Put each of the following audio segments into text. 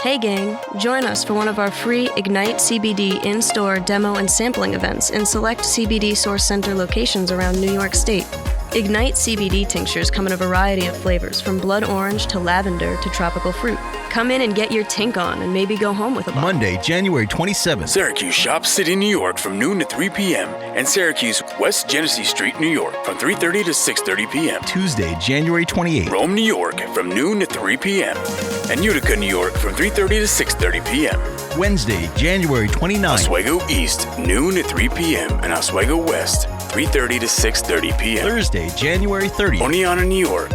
Hey gang, join us for one of our free Ignite CBD in-store demo and sampling events in select CBD Source Center locations around New York State. Ignite CBD tinctures come in a variety of flavors, from blood orange to lavender to tropical fruit. Come in and get your tink on and maybe go home with a bottle. Monday, January 27th. Syracuse Shop City, New York from noon to 3 p.m. and Syracuse West Genesee Street, New York from 3:30 to 6:30 p.m. Tuesday, January 28th. Rome, New York from noon to 3 p.m. and Utica, New York from 3:30 to 6:30 p.m. Wednesday, January 29th. Oswego East, noon to 3 p.m. and Oswego West, 3:30 to 6:30 p.m. Thursday, January 30th. Oneonta, New York,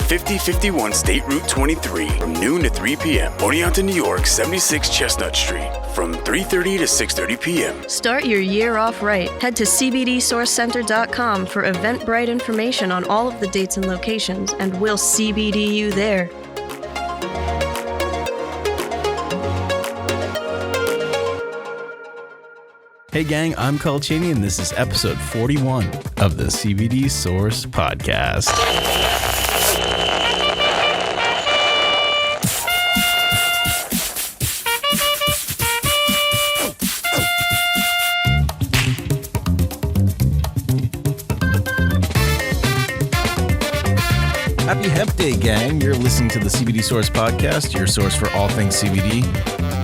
5051 State Route 23 from noon to 3 p.m. Oneonta, New York, 76 Chestnut Street from 3:30 to 6:30 p.m. Start your year off right. Head to CBDSourceCenter.com for Eventbrite information on all of the dates and locations, and we'll CBD you there. Hey gang, I'm Cheney, and this is episode 41 of the CBD Source Podcast. Happy Hemp Day, gang. You're listening to the CBD Source Podcast, your source for all things CBD.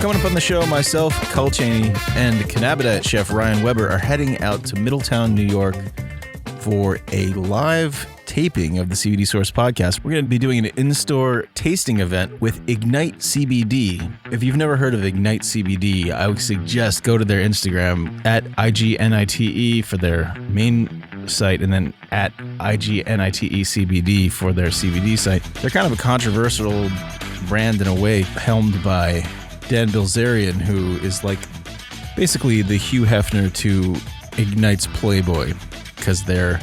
Coming up on the show, myself, Cheney, and Cannabidiet chef Ryan Weber are heading out to Middletown, New York for a live taping of the CBD Source Podcast. We're going to be doing an in-store tasting event with IgniteCBD. If you've never heard of IgniteCBD, I would suggest go to their Instagram at IGNITE for their main site, and then at IGNITECBD for their CBD site. They're kind of a controversial brand in a way, helmed by Dan Bilzerian, who is like basically the Hugh Hefner to Ignite's Playboy, because they're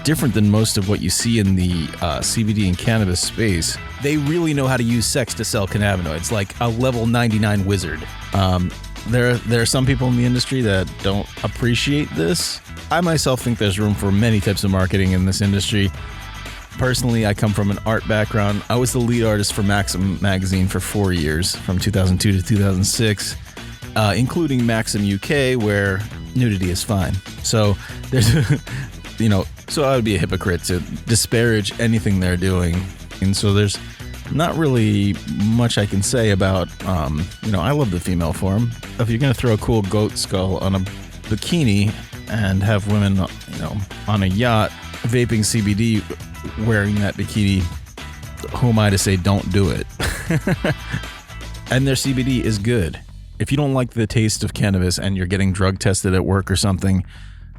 different than most of what you see in the CBD and cannabis space. They really know how to use sex to sell cannabinoids, like a level 99 wizard. There are some people in the industry that don't appreciate this. I myself think there's room for many types of marketing in this industry. Personally, I come from an art background. I was the lead artist for Maxim magazine for 4 years, from 2002 to 2006, including Maxim UK, where nudity is fine. So there's, so I would be a hypocrite to disparage anything they're doing. And so there's not really much I can say about, I love the female form. If you're going to throw a cool goat skull on a bikini and have women, on a yacht vaping CBD wearing that bikini, who am I to say don't do it? And their CBD is good. If you don't like the taste of cannabis and you're getting drug tested at work or something,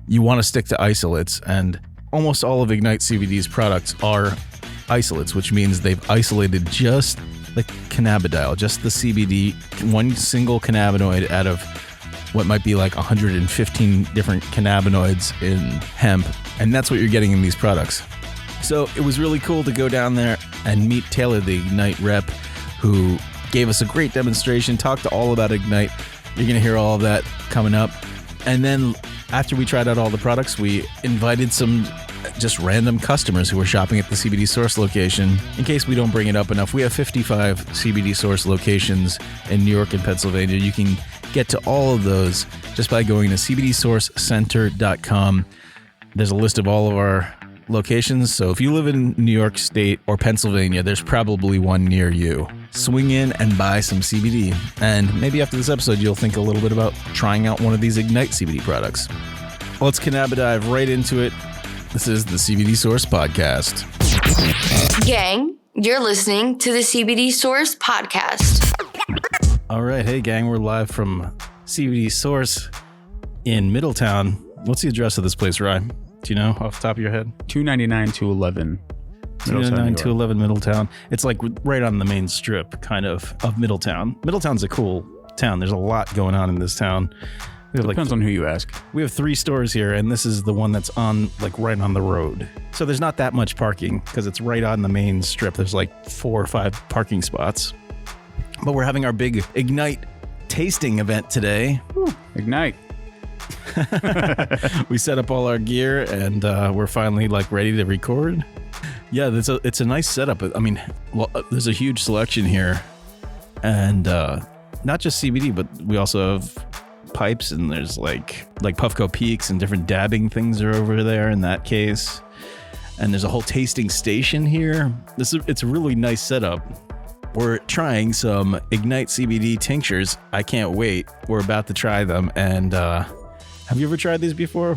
you want to stick to isolates, and almost all of IgniteCBD's products are isolates, which means they've isolated just the cannabidiol, just the CBD, one single cannabinoid out of what might be like 115 different cannabinoids in hemp, and that's what you're getting in these products. So it was really cool to go down there and meet Taylor, the Ignite rep, who gave us a great demonstration, talked all about Ignite. You're going to hear all of that coming up. And then after we tried out all the products, we invited some just random customers who were shopping at the CBD Source location. In case we don't bring it up enough, we have 55 CBD Source locations in New York and Pennsylvania. You can get to all of those just by going to CBDSourceCenter.com. There's a list of all of our locations, so if you live in New York State or Pennsylvania, there's probably one near you. Swing in and buy some CBD, and maybe after this episode you'll think a little bit about trying out one of these Ignite CBD products. Let's dive right into it. This is the CBD Source Podcast. Gang, you're listening to the CBD Source Podcast. All right, hey gang, we're live from CBD Source in Middletown. What's the address of this place, Ryan? Do you know off the top of your head? 299 to 11. 299 to 11 Middletown. It's like right on the main strip, kind of Middletown. Middletown's a cool town. There's a lot going on in this town. Depends on who you ask. We have 3 stores here, and this is the one that's on, right on the road. So there's not that much parking because it's right on the main strip. There's 4 or 5 parking spots. But we're having our big Ignite tasting event today. Woo, Ignite. We set up all our gear, and we're finally ready to record. Yeah, it's a nice setup. I mean, there's a huge selection here. And not just CBD, but we also have pipes, and there's like Puffco Peaks and different dabbing things are over there in that case. And there's a whole tasting station here. It's a really nice setup. We're trying some Ignite CBD tinctures. I can't wait. We're about to try them. And have you ever tried these before?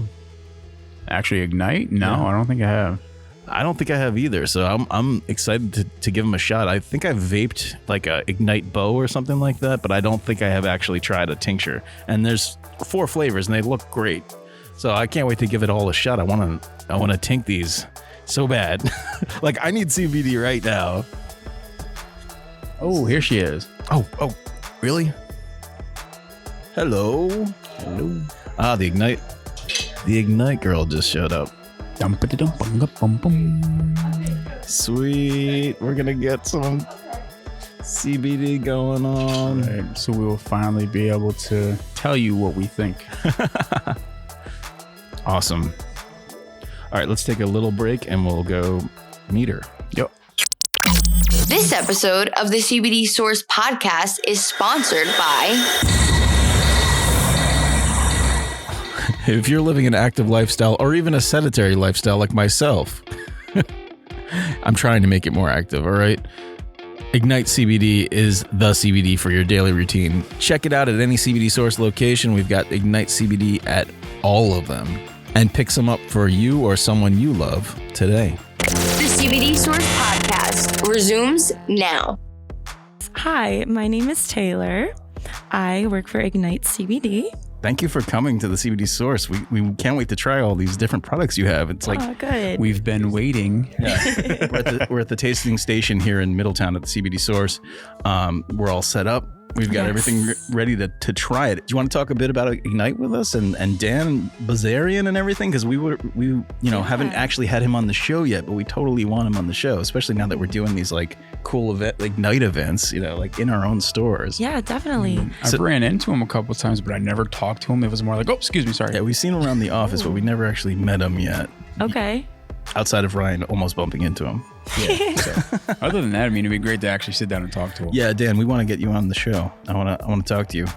Actually, Ignite? No, Yeah. I don't think I have. I don't think I have either. So I'm excited to give them a shot. I think I've vaped like a Ignite Bow or something like that, but I don't think I have actually tried a tincture. And there's 4 flavors and they look great. So I can't wait to give it all a shot. I want to tink these so bad. Like I need CBD right now. Oh, here she is. Oh, really? Hello. Ah, the Ignite girl just showed up. Sweet. We're gonna get some CBD going on. Right, so we will finally be able to tell you what we think. Awesome. All right, let's take a little break and we'll go meet her. Yep. This episode of the CBD Source podcast is sponsored by... If you're living an active lifestyle or even a sedentary lifestyle like myself, I'm trying to make it more active, all right? Ignite CBD is the CBD for your daily routine. Check it out at any CBD Source location. We've got Ignite CBD at all of them. And pick some up for you or someone you love today. The CBD Source podcast resumes now. Hi, my name is Taylor. I work for Ignite CBD. Thank you for coming to the CBD Source. We can't wait to try all these different products you have. It's like Good. We've been waiting. Yeah. we're at the tasting station here in Middletown at the CBD Source. We're all set up. We've got everything ready to try it. Do you want to talk a bit about Ignite with us and Dan Bazarian and everything? Because we haven't actually had him on the show yet, but we totally want him on the show, especially now that we're doing these like cool Ignite events, like in our own stores. Yeah, definitely. I've ran into him a couple of times, but I never talked to him. It was more like, oh, excuse me, sorry. Yeah, we've seen him around the office, but we never actually met him yet. Okay. Outside of Ryan almost bumping into him. Yeah, so, other than that, I mean, it'd be great to actually sit down and talk to him. Yeah, Dan, we want to get you on the show. I want to talk to you.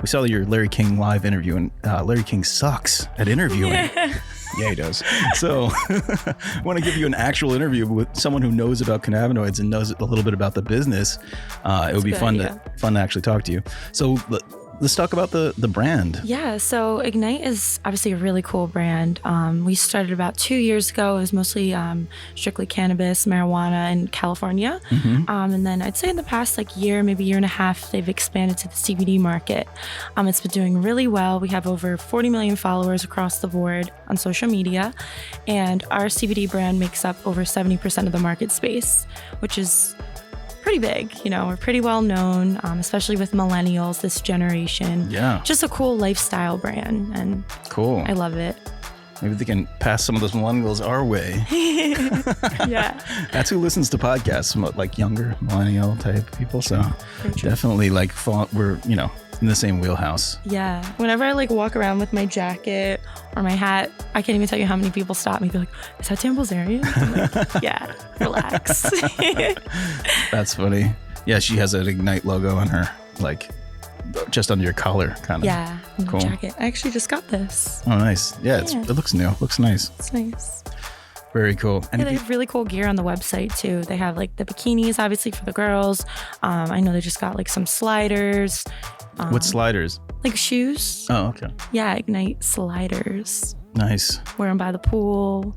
We saw your Larry King live interview, and Larry King sucks at interviewing. Yeah, he does. So I want to give you an actual interview with someone who knows about cannabinoids and knows a little bit about the business. It would be fun to actually talk to you. So let's talk about the brand. Yeah, so Ignite is obviously a really cool brand. We started about 2 years ago. It was mostly strictly cannabis, marijuana in California. Mm-hmm. And then I'd say in the past year, maybe year and a half, they've expanded to the CBD market. It's been doing really well. We have over 40 million followers across the board on social media. And our CBD brand makes up over 70% of the market space, which is pretty big. We're pretty well known, especially with millennials, this generation. Yeah. Just a cool lifestyle brand, and cool. I love it. Maybe they can pass some of those millennials our way. Yeah. That's who listens to podcasts, like younger millennial type people. So definitely we're, in the same wheelhouse. Yeah. Whenever I walk around with my jacket or my hat, I can't even tell you how many people stop me. They're like, is that Dan Bazarian? I'm like, yeah, relax. That's funny. Yeah, she has an Ignite logo on her, just under your collar, kind of. Yeah, on cool. the jacket. I actually just got this. Oh, nice. Yeah, it looks new. Looks nice. It's nice. Very cool. And they have really cool gear on the website too. They have the bikinis, obviously, for the girls. I know they just got some sliders. What sliders? Shoes. Oh, okay. Yeah, Ignite sliders. Nice. Wear them by the pool,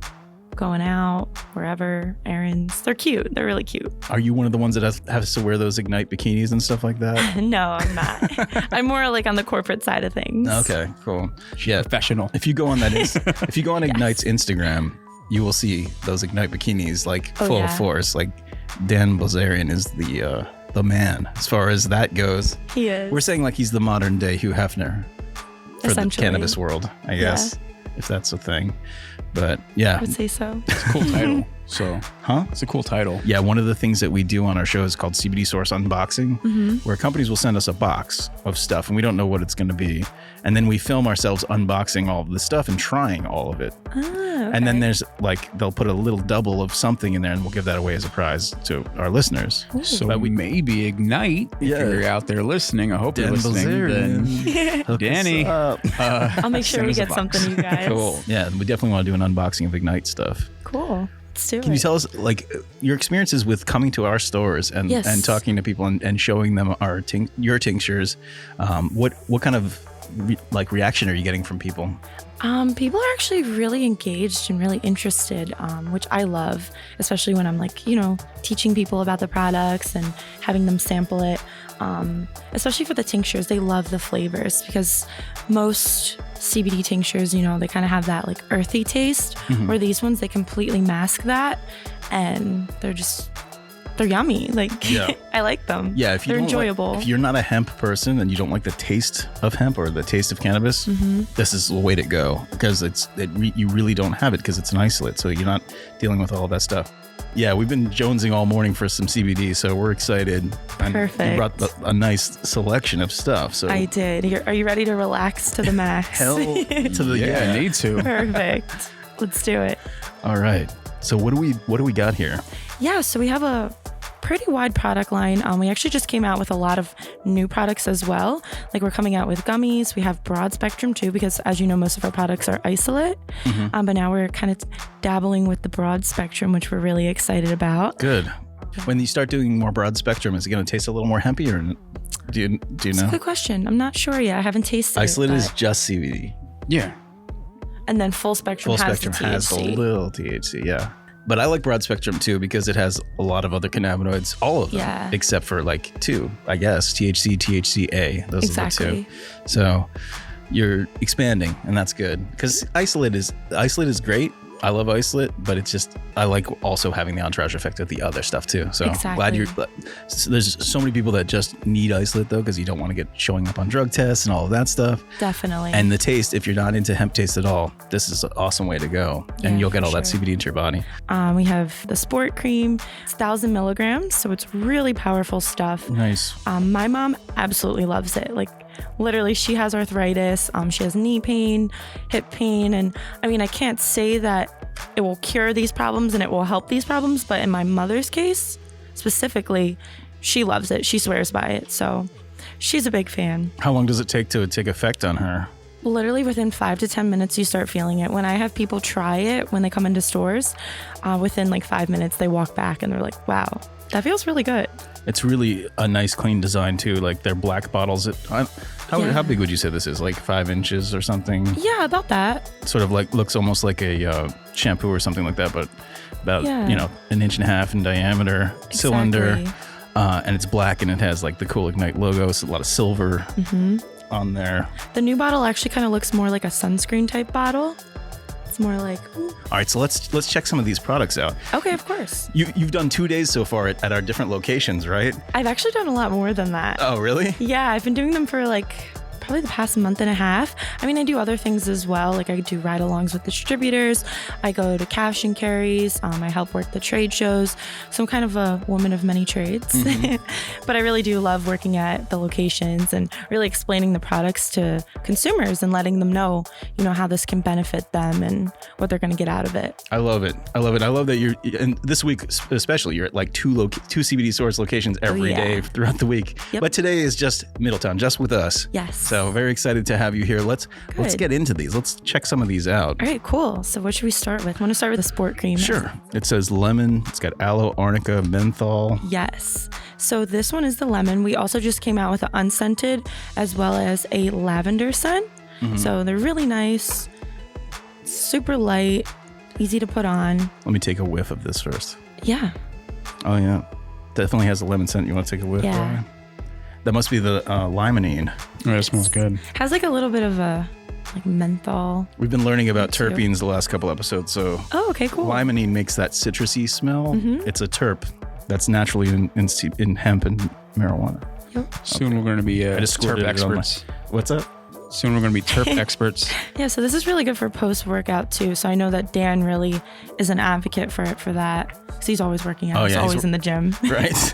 going out, wherever, errands. They're cute. They're really cute. Are you one of the ones that has to wear those Ignite bikinis and stuff like that? No, I'm not. I'm more on the corporate side of things. Okay, cool. Yeah, professional. If you go on if you go on Ignite's Instagram, you will see those Ignite bikinis full of force. Dan Bazarian is the man as far as that goes. He is. We're saying he's the modern day Hugh Hefner for the cannabis world, I guess, if that's a thing. But yeah, I would say so. It's a cool title. So, Huh? it's a cool title. Yeah, one of the things that we do on our show is called CBD Source Unboxing, where companies will send us a box of stuff and we don't know what it's going to be. And then we film ourselves unboxing all of the stuff and trying all of it. Okay. And then there's they'll put a little double of something in there and we'll give that away as a prize to our listeners. So But we- maybe Ignite, if Yeah. you're out there listening, I hope you're Dan listening. Bilzerian. Then Hook us Danny, up. I'll make sure send we us a get box. something, you guys. Cool. Yeah, we definitely want to do an unboxing of Ignite stuff. Cool. Let's do Can it. you tell us your experiences with coming to our stores and, Yes. and talking to people and showing them your tinctures? What kind of reaction are you getting from people? People are actually really engaged and really interested, which I love, especially when I'm teaching people about the products and having them sample it. Especially for the tinctures, they love the flavors because most CBD tinctures, they kind of have that earthy taste, where these ones, they completely mask that and they're yummy. Yeah. I like them. Yeah, if you they're don't enjoyable. if you're not a hemp person and you don't like the taste of hemp or the taste of cannabis, this is the way to go because you really don't have it because it's an isolate, so you're not dealing with all that stuff. Yeah, we've been jonesing all morning for some CBD, so we're excited. And Perfect. You brought a nice selection of stuff. So I did. Are you ready to relax to the max? hell to the yeah, I need to. Perfect. Let's do it. All right. So what do we got here? Yeah, so we have a pretty wide product line. We actually just came out with a lot of new products as well. We're coming out with gummies. We have broad spectrum too, because as you know, most of our products are isolate. But now we're kind of dabbling with the broad spectrum, which we're really excited about. Good. When you start doing more broad spectrum, is it going to taste a little more hempy, or do you It's a know? good question. I'm not sure yet. I haven't tasted Isolate it. is but- just CBD. Yeah. And then full spectrum Full has spectrum the has a THC. little THC, yeah. But I like broad spectrum too because it has a lot of other cannabinoids, all of them, Yeah. except for two, I guess, THC, THCA. Those are the Exactly. two. So you're expanding, and that's good because isolate is great. I love isolate, but it's just I like also having the entourage effect of the other stuff too. So glad there's so many people that just need isolate though because you don't want to get showing up on drug tests and all of that stuff. Definitely. And the taste, if you're not into hemp taste at all, this is an awesome way to go. Yeah, And you'll get for all that sure. CBD into your body. We have the sport cream. It's 1,000 milligrams, so it's really powerful stuff. Nice. My mom absolutely loves it. Literally, she has arthritis. She has knee pain, hip pain. And I can't say that it will cure these problems and it will help these problems. But in my mother's case, specifically, she loves it. She swears by it. So she's a big fan. How long does it take to take effect on her? Literally within 5 to 10 minutes, you start feeling it. When I have people try it, when they come into stores, within 5 minutes, they walk back and they're like, wow, that feels really good. It's really a nice, clean design too. They're black bottles. How big would you say this is? 5 inches or something? Yeah, about that. Sort of looks almost like a shampoo or something like that, but about Yeah. an inch and a half in diameter, cylinder, Exactly. and it's black and it has the cool Ignite logo. It's a lot of silver on there. The new bottle actually kind of looks more like a sunscreen type bottle. It's more like, All right, so let's check some of these products out. okay, of course. You've done 2 days so far at our different locations, right? I've actually done a lot more than that. Oh, really? Yeah, I've been doing them for probably the past month and a half. I do other things as well. I do ride-alongs with distributors. I go to cash and carries. I help work the trade shows. So I'm kind of a woman of many trades. But I really do love working at the locations and really explaining the products to consumers and letting them know, how this can benefit them and what they're going to get out of it. I love it. I love that you're, and this week especially, you're at two CBD Source locations every day throughout the week. Yep. But today is just Middletown, just with us. Yes. So very excited to have you here. Let's get into these. Let's check some of these out. All right, cool. So what should we start with? I want to start with the sport cream. Sure. It says lemon. It's got aloe, arnica, menthol. Yes. So this one is the lemon. We also just came out with an unscented as well as a lavender scent. So they're really nice, super light, easy to put on. Let me take a whiff of this first. Yeah. Oh, yeah. Definitely has a lemon scent. You want to take a whiff? Yeah. Brian? That must be the limonene. Oh, that smells good. Has a little bit of a menthol. We've been learning about too. terpenes the last couple episodes. So Oh, okay, cool. limonene makes that citrusy smell. It's a terp that's naturally in hemp and marijuana. Yep. Soon we're going to be I just terp squirted it on my- experts. What's that? Soon we're going to be terp experts. Yeah, so this is really good for post-workout too. So I know that Dan really is an advocate for that. Because he's always working out. Oh, yeah, he's always in the gym. Right.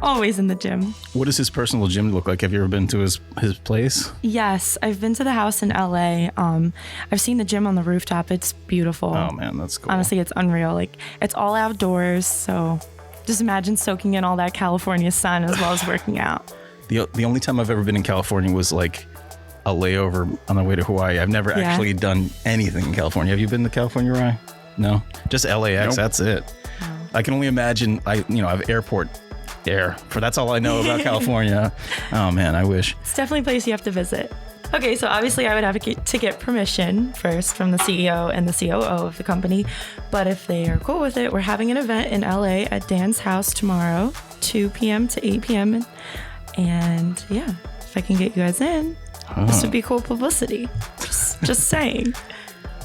Always in the gym. What does his personal gym look like? Have you ever been to his place? Yes, I've been to the house in LA. I've seen the gym on the rooftop. It's beautiful. Oh man, that's cool. Honestly, it's unreal. Like, it's all outdoors. So just imagine soaking in all that California sun as well as working out. The only time I've ever been in California was like a layover on the way to Hawaii. I've never actually done anything in California. Have you been to California, Ryan? No, just LAX. Nope. That's it. Oh. I can only imagine. I have airport air. That's all I know about California. Oh man, I wish. It's definitely a place you have to visit. Okay, so obviously I would advocate to get permission first from the CEO and the COO of the company. But if they are cool with it, we're having an event in LA at Dan's house tomorrow, 2 p.m. to 8 p.m. And yeah, if I can get you guys in, this would be cool publicity. Just saying.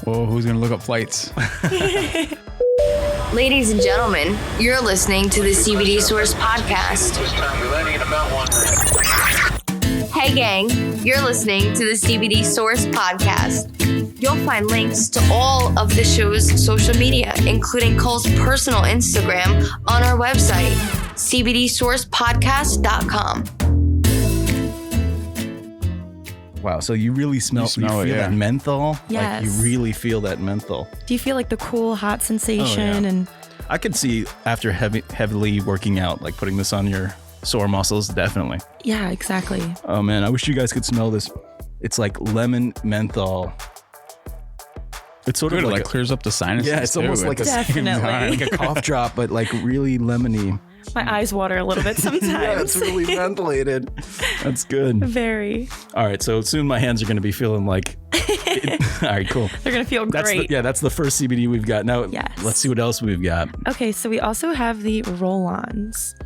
Whoa, who's going to look up flights? Ladies and gentlemen, you're listening to the CBD Source Podcast. Hey gang, you're listening to the CBD Source Podcast. You'll find links to all of the show's social media, including Cole's personal Instagram, on our website, cbdsourcepodcast.com. Wow, so you really feel that menthol? Yes. Like you really feel that menthol. Do you feel like the cool, hot sensation? Oh, yeah. And I could see after heavily working out, like putting this on your sore muscles, definitely. Yeah, exactly. Oh man, I wish you guys could smell this. It's like lemon menthol. It's sort of like clears up the sinuses. Yeah, it's almost like like a cough drop, but like really lemony. My eyes water a little bit sometimes. Yeah, it's really ventilated. That's good. Very. All right, so soon my hands are going to be feeling like... All right, cool. They're going to feel great. That's the first CBD we've got. Now, let's see what else we've got. Okay, so we also have the roll-ons.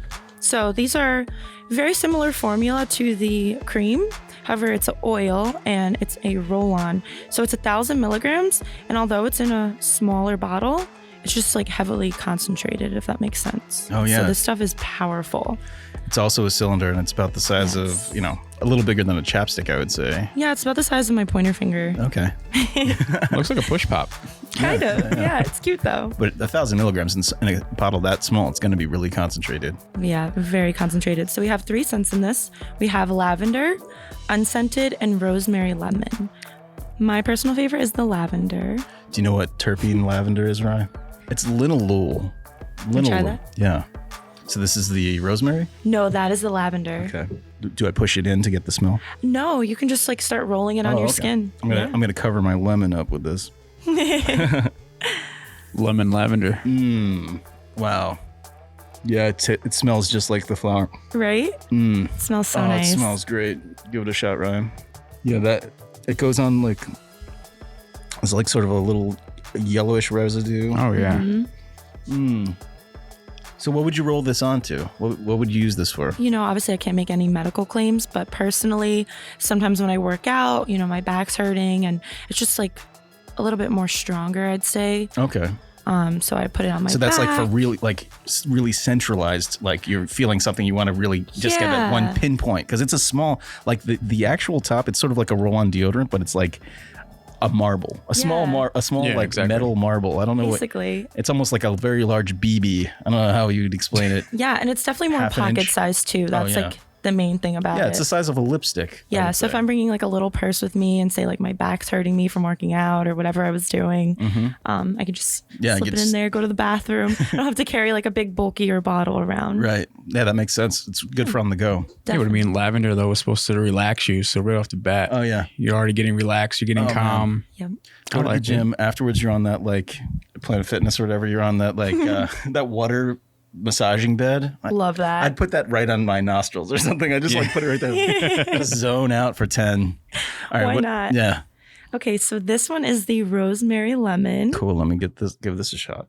So these are very similar formula to the cream. However, it's an oil and it's a roll-on. So it's 1,000 milligrams. And although it's in a smaller bottle, it's just like heavily concentrated, if that makes sense. Oh, yeah. So this stuff is powerful. It's also a cylinder and it's about the size of, a little bigger than a chapstick, I would say. Yeah, it's about the size of my pointer finger. Okay. Looks like a push pop. Kind of. Yeah, it's cute though. But 1,000 milligrams in a bottle that small, it's going to be really concentrated. Yeah, very concentrated. So we have 3 scents in this. We have lavender, unscented, and rosemary lemon. My personal favorite is the lavender. Do you know what terpene lavender is, Ryan? It's linalool. Try that? Yeah. So this is the rosemary? No, that is the lavender. Okay. Do I push it in to get the smell? No, you can just like start rolling it on your skin. I'm gonna cover my lemon up with this. Lemon lavender. Wow. Yeah, it smells just like the flower. Right? It smells so nice. It smells great. Give it a shot, Ryan. Yeah, it goes on like it's like sort of a little yellowish residue. Oh yeah. So what would you roll this onto? What would you use this for? Obviously I can't make any medical claims, but personally, sometimes when I work out, my back's hurting and it's just like a little bit more stronger, I'd say. Okay. So I put it on my back. So that's like for really centralized, like you're feeling something you want to really just get at one pinpoint. Because it's a small, like the actual top, it's sort of like a roll-on deodorant, but it's like a marble, a small metal marble. I don't know basically. It's almost like a very large BB. I don't know how you'd explain it. Yeah, and it's definitely more pocket size too. That's like the main thing about it. Yeah, it's the size of a lipstick. Yeah, so if I'm bringing like a little purse with me and say like my back's hurting me from working out or whatever I was doing, I could just slip it in there, go to the bathroom. I don't have to carry like a big bulkier bottle around. Right. Yeah, that makes sense. It's good for on the go. Yeah, what I mean, lavender though is supposed to relax you. So right off the bat, you're already getting relaxed. You're getting calm. Yep. Go to the gym afterwards. You're on that like Planet Fitness or whatever. You're on that like that water massaging bed. Love that. I'd put that right on my nostrils or something. I just like put it right there. Just zone out for 10. All right, why not? Yeah. Okay, so this one is the rosemary lemon. Cool. Let me give this a shot.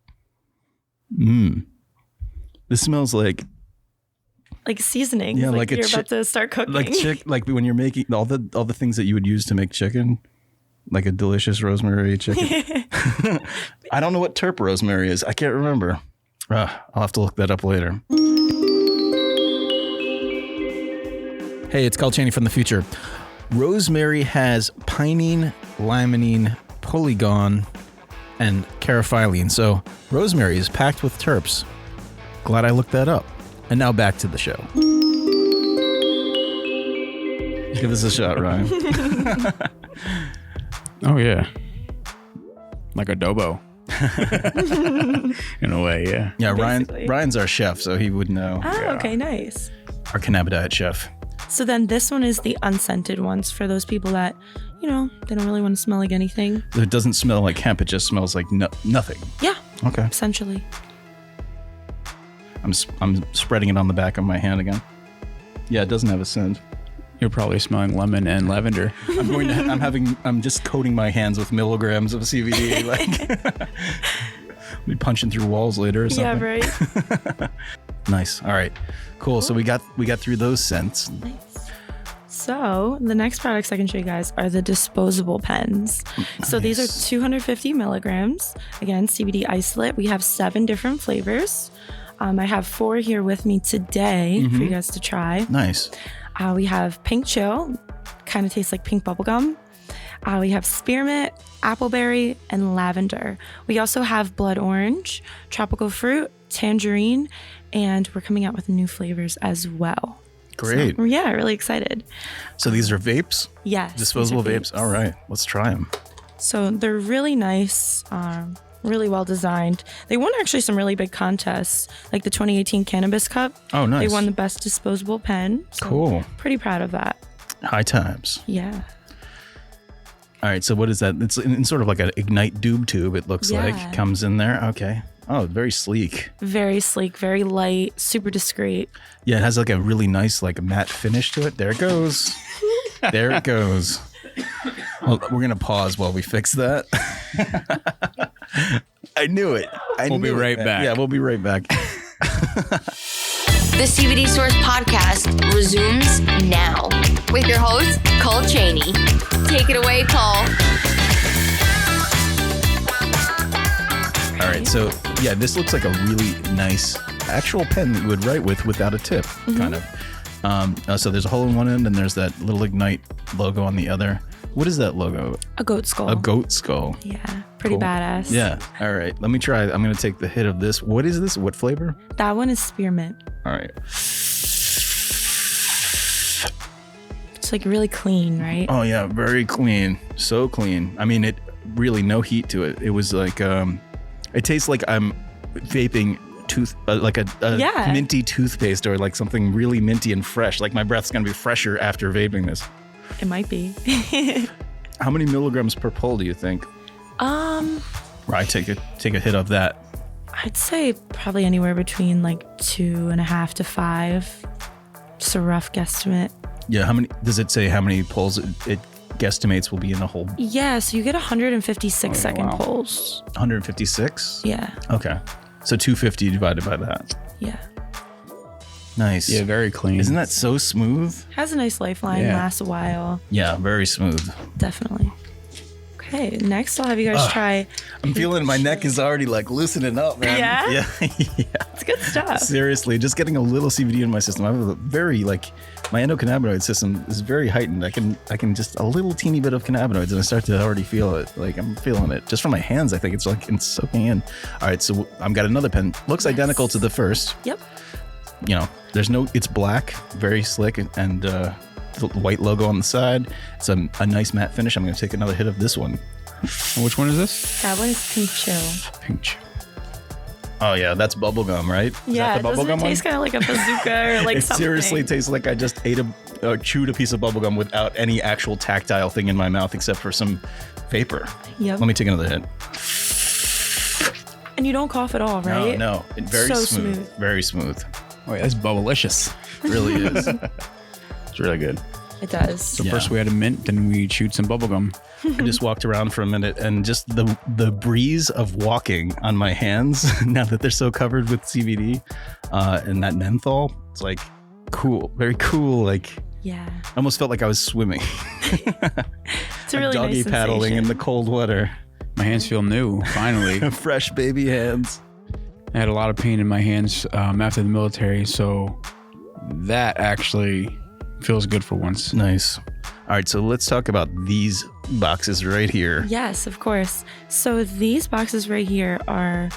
This smells like seasoning. Yeah, like you're about to start cooking. Like when you're making all the things that you would use to make chicken. Like a delicious rosemary chicken. I don't know what terp rosemary is. I can't remember. I'll have to look that up later. Hey, it's Cheney from the future. Rosemary has pinene, limonene, polygon, and caryophyllene. So rosemary is packed with terps. Glad I looked that up. And now back to the show. Give this a shot, Ryan. Oh, yeah. Like adobo. In a way, yeah. Yeah, Basically. Ryan's our chef, so he would know. Oh, okay, nice. Our Cannabidiet chef. So then this one is the unscented ones for those people that, they don't really want to smell like anything. It doesn't smell like hemp. It just smells like nothing. Yeah. Okay. Essentially. I'm spreading it on the back of my hand again. Yeah, it doesn't have a scent. You're probably smelling lemon and lavender. I'm just coating my hands with milligrams of CBD. Like, I'll be punching through walls later or something. Yeah, right. Nice. All right. Cool. So we got through those scents. Nice. So the next products I can show you guys are the disposable pens. So these are 250 milligrams. Again, CBD isolate. We have 7 different flavors. I have 4 here with me today for you guys to try. Nice. We have pink chill, kind of tastes like pink bubblegum. We have spearmint, appleberry, and lavender. We also have blood orange, tropical fruit, tangerine, and we're coming out with new flavors as well. Great. So, yeah, really excited. So these are vapes? Yes. Disposable these are vapes. All right. Let's try them. So they're really nice, really well designed. They won actually some really big contests, like the 2018 Cannabis Cup. Oh, nice. They won the best disposable pen. So cool. Pretty proud of that. High times. Yeah. All right. So what is that? It's in sort of like an Ignite tube, it looks like. Comes in there. Okay. Oh, very sleek. Very sleek, very light, super discreet. Yeah, it has like a really nice like matte finish to it. There it goes. There it goes. Well, we're going to pause while we fix that. I knew it. We'll be right back. Yeah, we'll be right back. The CBD Source podcast resumes now with your host, Cole Cheney. Take it away, Cole. All right, so yeah, this looks like a really nice actual pen that you would write with without a tip, kind of. So there's a hole in one end and there's that little Ignite logo on the other. What is that logo? A goat skull. A goat skull. Yeah, pretty Cool. badass. Yeah. All right, let me try. I'm going to take the hit of this. What is this? What flavor? That one is spearmint. All right. It's like really clean, right? Oh yeah, very clean. So clean. I mean, it really no heat to it. It was like it tastes like I'm vaping like a minty toothpaste or like something really minty and fresh. Like my breath's gonna be fresher after vaping this. It might be. How many milligrams per pull do you think? Right, take a hit of that. I'd say probably anywhere between like 2.5 to 5. Just a rough guesstimate. Yeah, how many does it say how many pulls it guesstimates will be in the whole? Yeah, so you get 156 second pulls. 156? Yeah. Okay. So 250 divided by that. Yeah. Nice. Yeah, very clean. Isn't that so smooth? Has a nice lifeline, lasts a while. Yeah, very smooth. Definitely. Okay, next I'll have you guys try. I'm feeling my neck is already like loosening up, man. Yeah? Yeah. It's good stuff. Seriously, just getting a little CBD in my system. I have a very my endocannabinoid system is very heightened. I can just a little teeny bit of cannabinoids and I start to already feel it. Like I'm feeling it just from my hands. I think it's like it's soaking in. All right, so I've got another pen. Looks identical to the first. Yep. It's black, very slick, and the white logo on the side. It's a nice matte finish. I'm going to take another hit of this one. Which one is this? That one is pink chill. Pink chill. Oh yeah, that's bubblegum, right? Yeah, is that the doesn't it bubblegum taste kind of like a bazooka or like it something? seriously tastes like I just chewed a piece of bubblegum without any actual tactile thing in my mouth except for some vapor. Yep. Let me take another hit. And you don't cough at all, right? No. Very So smooth. smooth. Very smooth. Oh, yeah, that's bubblicious. It really is. It's really good. It does. So first we had a mint, then we chewed some bubblegum. I just walked around for a minute and just the breeze of walking on my hands now that they're so covered with CBD and that menthol, it's like cool, very cool. Like Yeah. I almost felt like I was swimming. It's a really doggy nice paddling in the sensation. cold water. My hands feel new, finally. Fresh baby hands. I had a lot of pain in my hands after the military, so that actually Feels good for once. Nice. All right, so let's talk about these boxes right here. Yes, of course. So these boxes right here are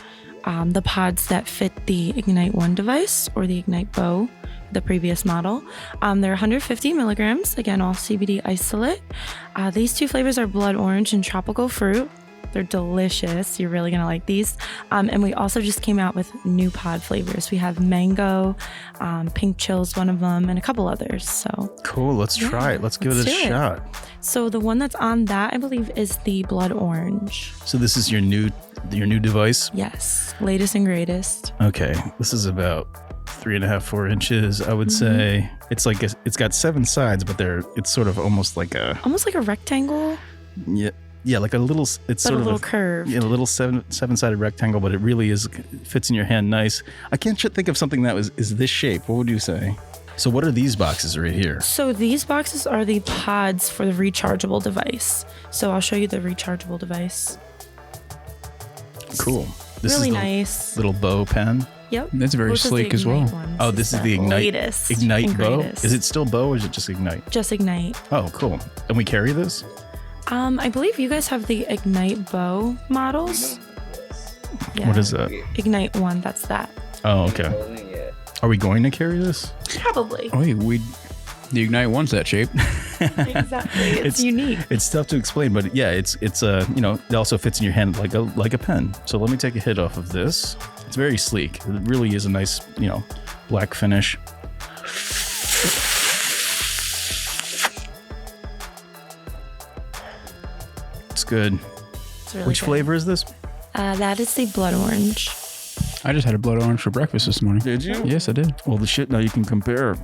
the pods that fit the Ignite 1 device or the Ignite Bow, the previous model. They're 150 milligrams, again, all CBD isolate. These two flavors are blood orange and tropical fruit. They're delicious. You're really going to like these. And we also just came out with new pod flavors. We have mango, pink chill's one of them, and a couple others. So cool. Let's try it. Let's give it a shot. So the one that's on that, I believe, is the blood orange. So this is your new device? Yes. Latest and greatest. Okay. This is about 3.5, 4 inches, I would say. It's like it's got 7 sides, but it's sort of almost like a rectangle. Yeah, like a little. It's but sort a of little curve. Yeah, a little seven-sided rectangle, but it really fits in your hand nice. I can't think of something that is this shape. What would you say? So what are these boxes right here? So these boxes are the pods for the rechargeable device. So I'll show you the rechargeable device. Cool. This really is nice. Little bow pen. Yep. That's very sleek as well. Oh, this is the Ignite bow. Greatest. Is it still bow or is it just Ignite? Just Ignite. Oh, cool. And we carry this? I believe you guys have the Ignite Bow models. Yeah. What is that? Ignite 1, that's that. Oh, okay. Are we going to carry this? Probably. Oh, the Ignite 1's that shape. Exactly. It's unique. It's tough to explain, but yeah, it's it also fits in your hand like a pen. So let me take a hit off of this. It's very sleek. It really is a nice, black finish. It's good. It's really Which good. flavor is this? That is the blood orange. I just had a blood orange for breakfast this morning. Did you? Yes, I did. Well, now you can compare.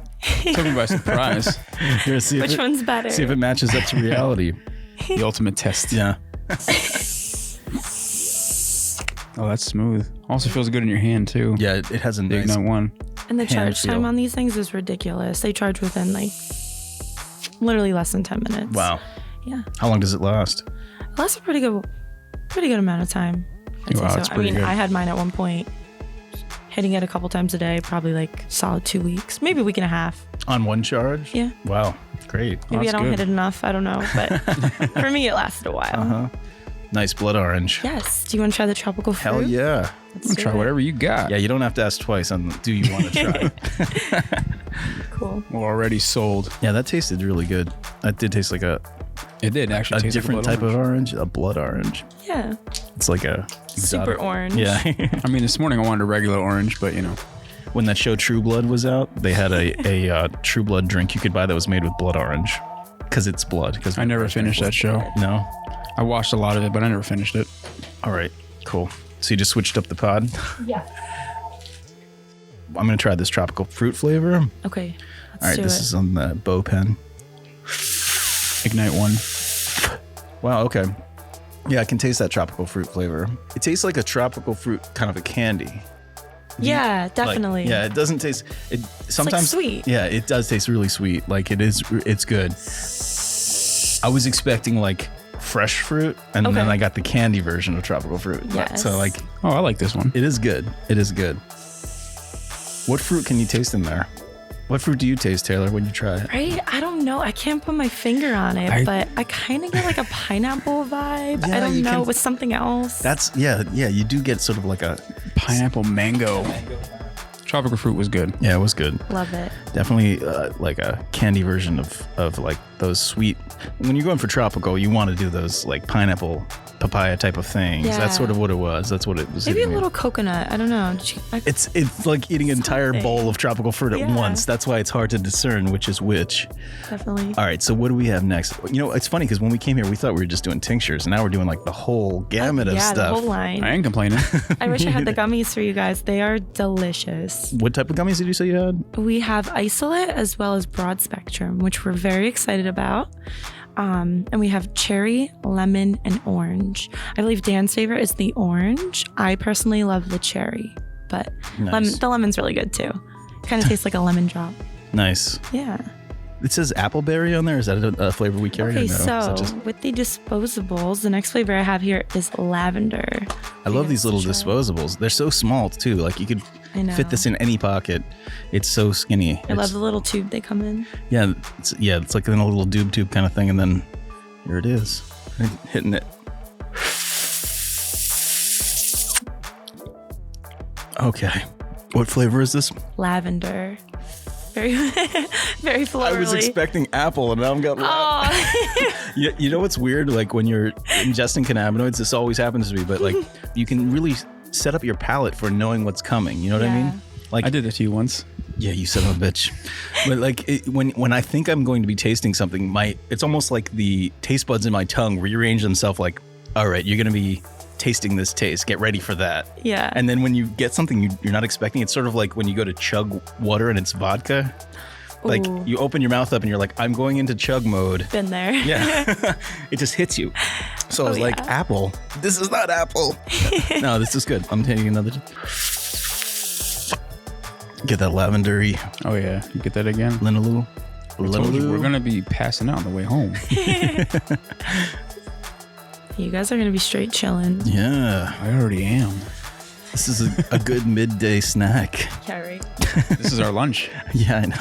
Took me by surprise. Here, see Which one's better? See if it matches up to reality. The ultimate test. Yeah. Oh, that's smooth. Also feels good in your hand too. Yeah, it has a The nice Ignite 1. And the hand charge time feel. on these things is ridiculous. They charge within literally less than 10 minutes. Wow. Yeah. How long does it last? It lasts a pretty good amount of time. I'd say Wow, so. that's pretty good. I had mine at one point, hitting it a couple times a day, probably solid 2 weeks, maybe a week and a half. On one charge? Yeah. Wow. Great. Maybe I that's don't good. hit it enough. I don't know. But for me, it lasted a while. Nice blood orange. Yes. Do you want to try the tropical fruit? Hell yeah. Let's I'll do try it. whatever you got. Yeah, you don't have to ask twice on do you want to try. Cool. We're already sold. Yeah, that tasted really good. That did taste like a It did actually taste different like type of orange, a blood orange. Yeah. It's like a Super exotic. orange. Yeah. I mean, this morning I wanted a regular orange, but When that show True Blood was out, they had a True Blood drink you could buy that was made with blood orange. Because it's blood. I never finished that show. No? I watched a lot of it, but I never finished it. All right. Cool. So you just switched up the pod? Yeah. I'm going to try this tropical fruit flavor. Okay. All right. This is on the bow pen. Ignite 1. Wow. Okay. Yeah, I can taste that tropical fruit flavor. It tastes like a tropical fruit, kind of a candy. Yeah, definitely. Like, yeah, it doesn't taste. It sometimes sweet. Yeah, it does taste really sweet. Like it's good. I was expecting fresh fruit, and then I got the candy version of tropical fruit. Yes. So Oh, I like this one. it is good. It is good. What fruit can you taste in there? What fruit do you taste, Taylor, when you try it? Right? I don't know. I can't put my finger on it, but I kind of get a pineapple vibe. Yeah, I don't you know, can- with something else. That's yeah. You do get sort of like a Pineapple mango. Tropical fruit was good. yeah. It was good. Love it. Definitely like a candy version of like those sweet. When you're going for tropical, you want to do those like pineapple, papaya type of things. Yeah. That's sort of what it was. That's what it was. Maybe a hitting me. little coconut. I don't know. It's like eating an entire Something. bowl of tropical fruit at Yeah. once. That's why it's hard to discern which is which. Definitely. All right, so what do we have next? It's funny because when we came here, we thought we were just doing tinctures, and now we're doing like the whole gamut of yeah, stuff. the whole line. I ain't complaining. I wish I had the gummies for you guys. They are delicious. What type of gummies did you say you had? We have isolate as well as broad spectrum, which we're very excited about. And we have cherry, lemon, and orange. I believe Dan's favorite is the orange. I personally love the cherry, but Nice. the lemon's really good too. Kind of tastes like a lemon drop. Nice. Yeah. It says appleberry on there. Is that a flavor we carry? Okay, or no? so with the disposables, the next flavor I have here is lavender. I love these little disposables. They're so small too. Like you could fit this in any pocket. It's so skinny. I love the little tube they come in. Yeah, it's like in a little doob tube kind of thing, and then here it is, hitting it. Okay, what flavor is this? Lavender. Very, very florally. I was expecting apple, and now I'm got. You know what's weird? Like when you're ingesting cannabinoids, this always happens to me. But like, you can really set up your palate for knowing what's coming. You know what I mean? Like I did it to you once. Yeah, you son of a bitch. But like when I think I'm going to be tasting something, it's almost like the taste buds in my tongue rearrange themselves. Like, all right, you're gonna be tasting this taste. Get ready for that. Yeah. And then when you get something you're not expecting, it's sort of like when you go to chug water and it's vodka. Like you open your mouth up and you're like, I'm going into chug mode. Been there. Yeah. It just hits you. So I was like, apple. This is not apple. No, this is good. I'm taking another. Get that lavendery. Oh yeah. You get that again? Linalool. We're going to be passing out on the way home. You guys are going to be straight chilling. Yeah. I already am. This is a good midday snack. Yeah, right. This is our lunch. Yeah, I know.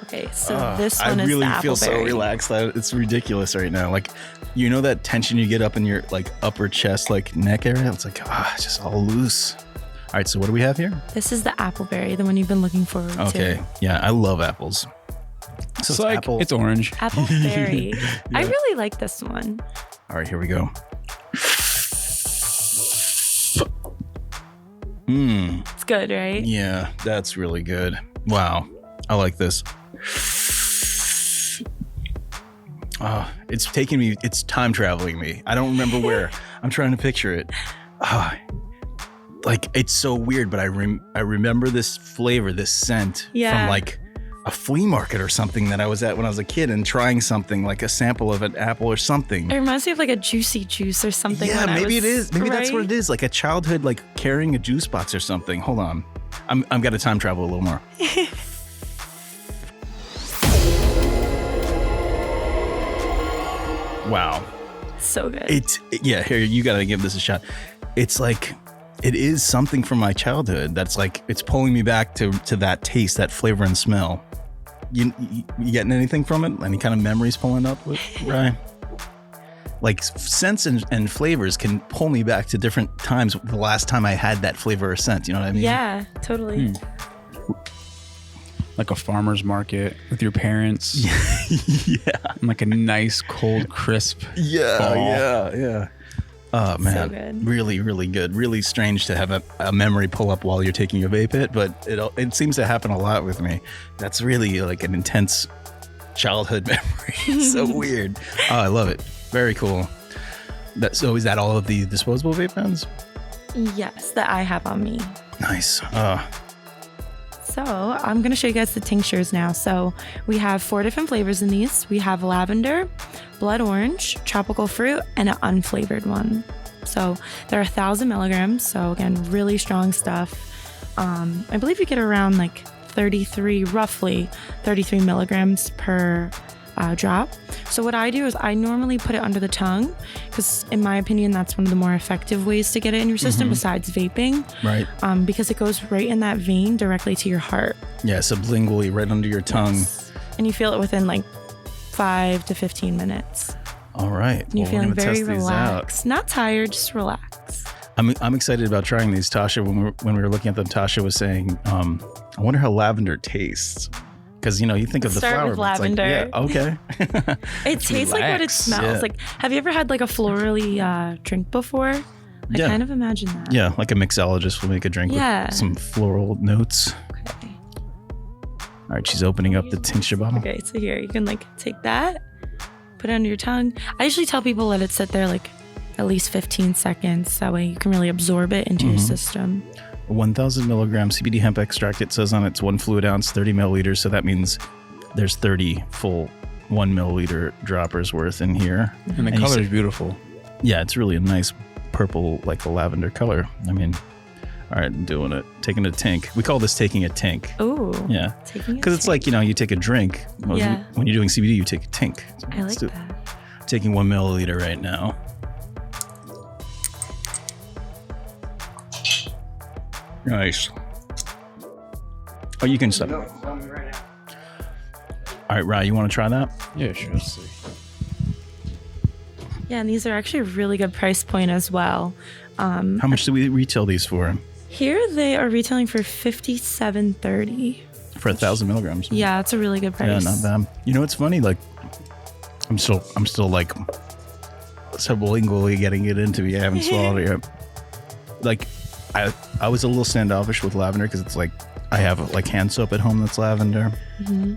Okay, so this one is I really the feel so appleberry. relaxed. It's ridiculous right now. Like, you know that tension you get up in your like upper chest, like neck area? It's like, it's just all loose. All right, so what do we have here? This is the appleberry, the one you've been looking forward to. Okay, yeah, I love apples. So it's like, it's orange. Appleberry. I really like this one. All right, here we go. It's good, right? Yeah, that's really good. Wow, I like this. It's time traveling me. I don't remember where. I'm trying to picture it. Like, it's so weird, but I remember this flavor, this scent from like a flea market or something that I was at when I was a kid and trying something like a sample of an apple or something. It reminds me of like a juicy juice or something. Yeah, maybe it is. Maybe that's what it is. Like a childhood, like carrying a juice box or something. Hold on. I'm got to time travel a little more. Wow. So good. Here, you got to give this a shot. It's like, it is something from my childhood that's like, it's pulling me back to that taste, that flavor and smell. You getting anything from it? Any kind of memories pulling up with Ryan? Like scents and flavors can pull me back to different times. The last time I had that flavor or scent, you know what I mean? Yeah, totally. Like a farmer's market with your parents. Yeah. Like a nice, cold, crisp fall. Yeah. Oh, man. So good. Really, really good. Really strange to have a memory pull up while you're taking a vape hit, but it seems to happen a lot with me. That's really like an intense childhood memory. So weird. Oh, I love it. Very cool. So is that all of the disposable vape pens? Yes, that I have on me. Nice. So I'm going to show you guys the tinctures now. So we have 4 different flavors in these. We have lavender, blood orange, tropical fruit, and an unflavored one. So they're 1,000 milligrams. So again, really strong stuff. I believe you get around like roughly 33 milligrams per drop. So what I do is I normally put it under the tongue because in my opinion, that's one of the more effective ways to get it in your system besides vaping. Right. Because it goes right in that vein directly to your heart. Yeah, sublingually, right under your tongue. Yes. And you feel it within like 5 to 15 minutes. All right. And you're feeling very relaxed. Not tired, just relax. I'm excited about trying these. Tasha, when we were looking at them, Tasha was saying, I wonder how lavender tastes. Because, you think of the Start flower. with lavender. Like, yeah, okay. It tastes like what it smells. Yeah. Like, have you ever had like a florally drink before? I kind of imagine that. Yeah, like a mixologist will make a drink with some floral notes. Okay. All right, she's opening up the tincture bottle. Okay, so here, you can like take that, put it under your tongue. I usually tell people let it sit there like at least 15 seconds. That way you can really absorb it into your system. 1,000 milligram CBD hemp extract, it says on it's 1 fluid ounce, 30 milliliters. So that means there's 30 full 1 milliliter droppers worth in here. And the color is beautiful. Yeah, it's really a nice purple, like a lavender color. I mean, All right, I'm doing it. Taking a tink. We call this taking a tink. Oh. Yeah. Because it's like, you take a drink. Well, Yeah. When you're doing CBD, you take a tink. I like that. Taking 1 milliliter right now. Nice. Oh, you can stop. All right, Rye, you want to try that? Yeah, sure. Let's see. Yeah, and these are actually a really good price point as well. How much do we retail these for? Here they are retailing for $57.30. For 1,000 milligrams. Yeah, it's a really good price. Yeah, not bad. You know what's funny? Like, I'm still like sublingually getting it into me. I haven't swallowed it yet. Like, I was a little standoffish with lavender because it's like I have like hand soap at home that's lavender. Mm-hmm.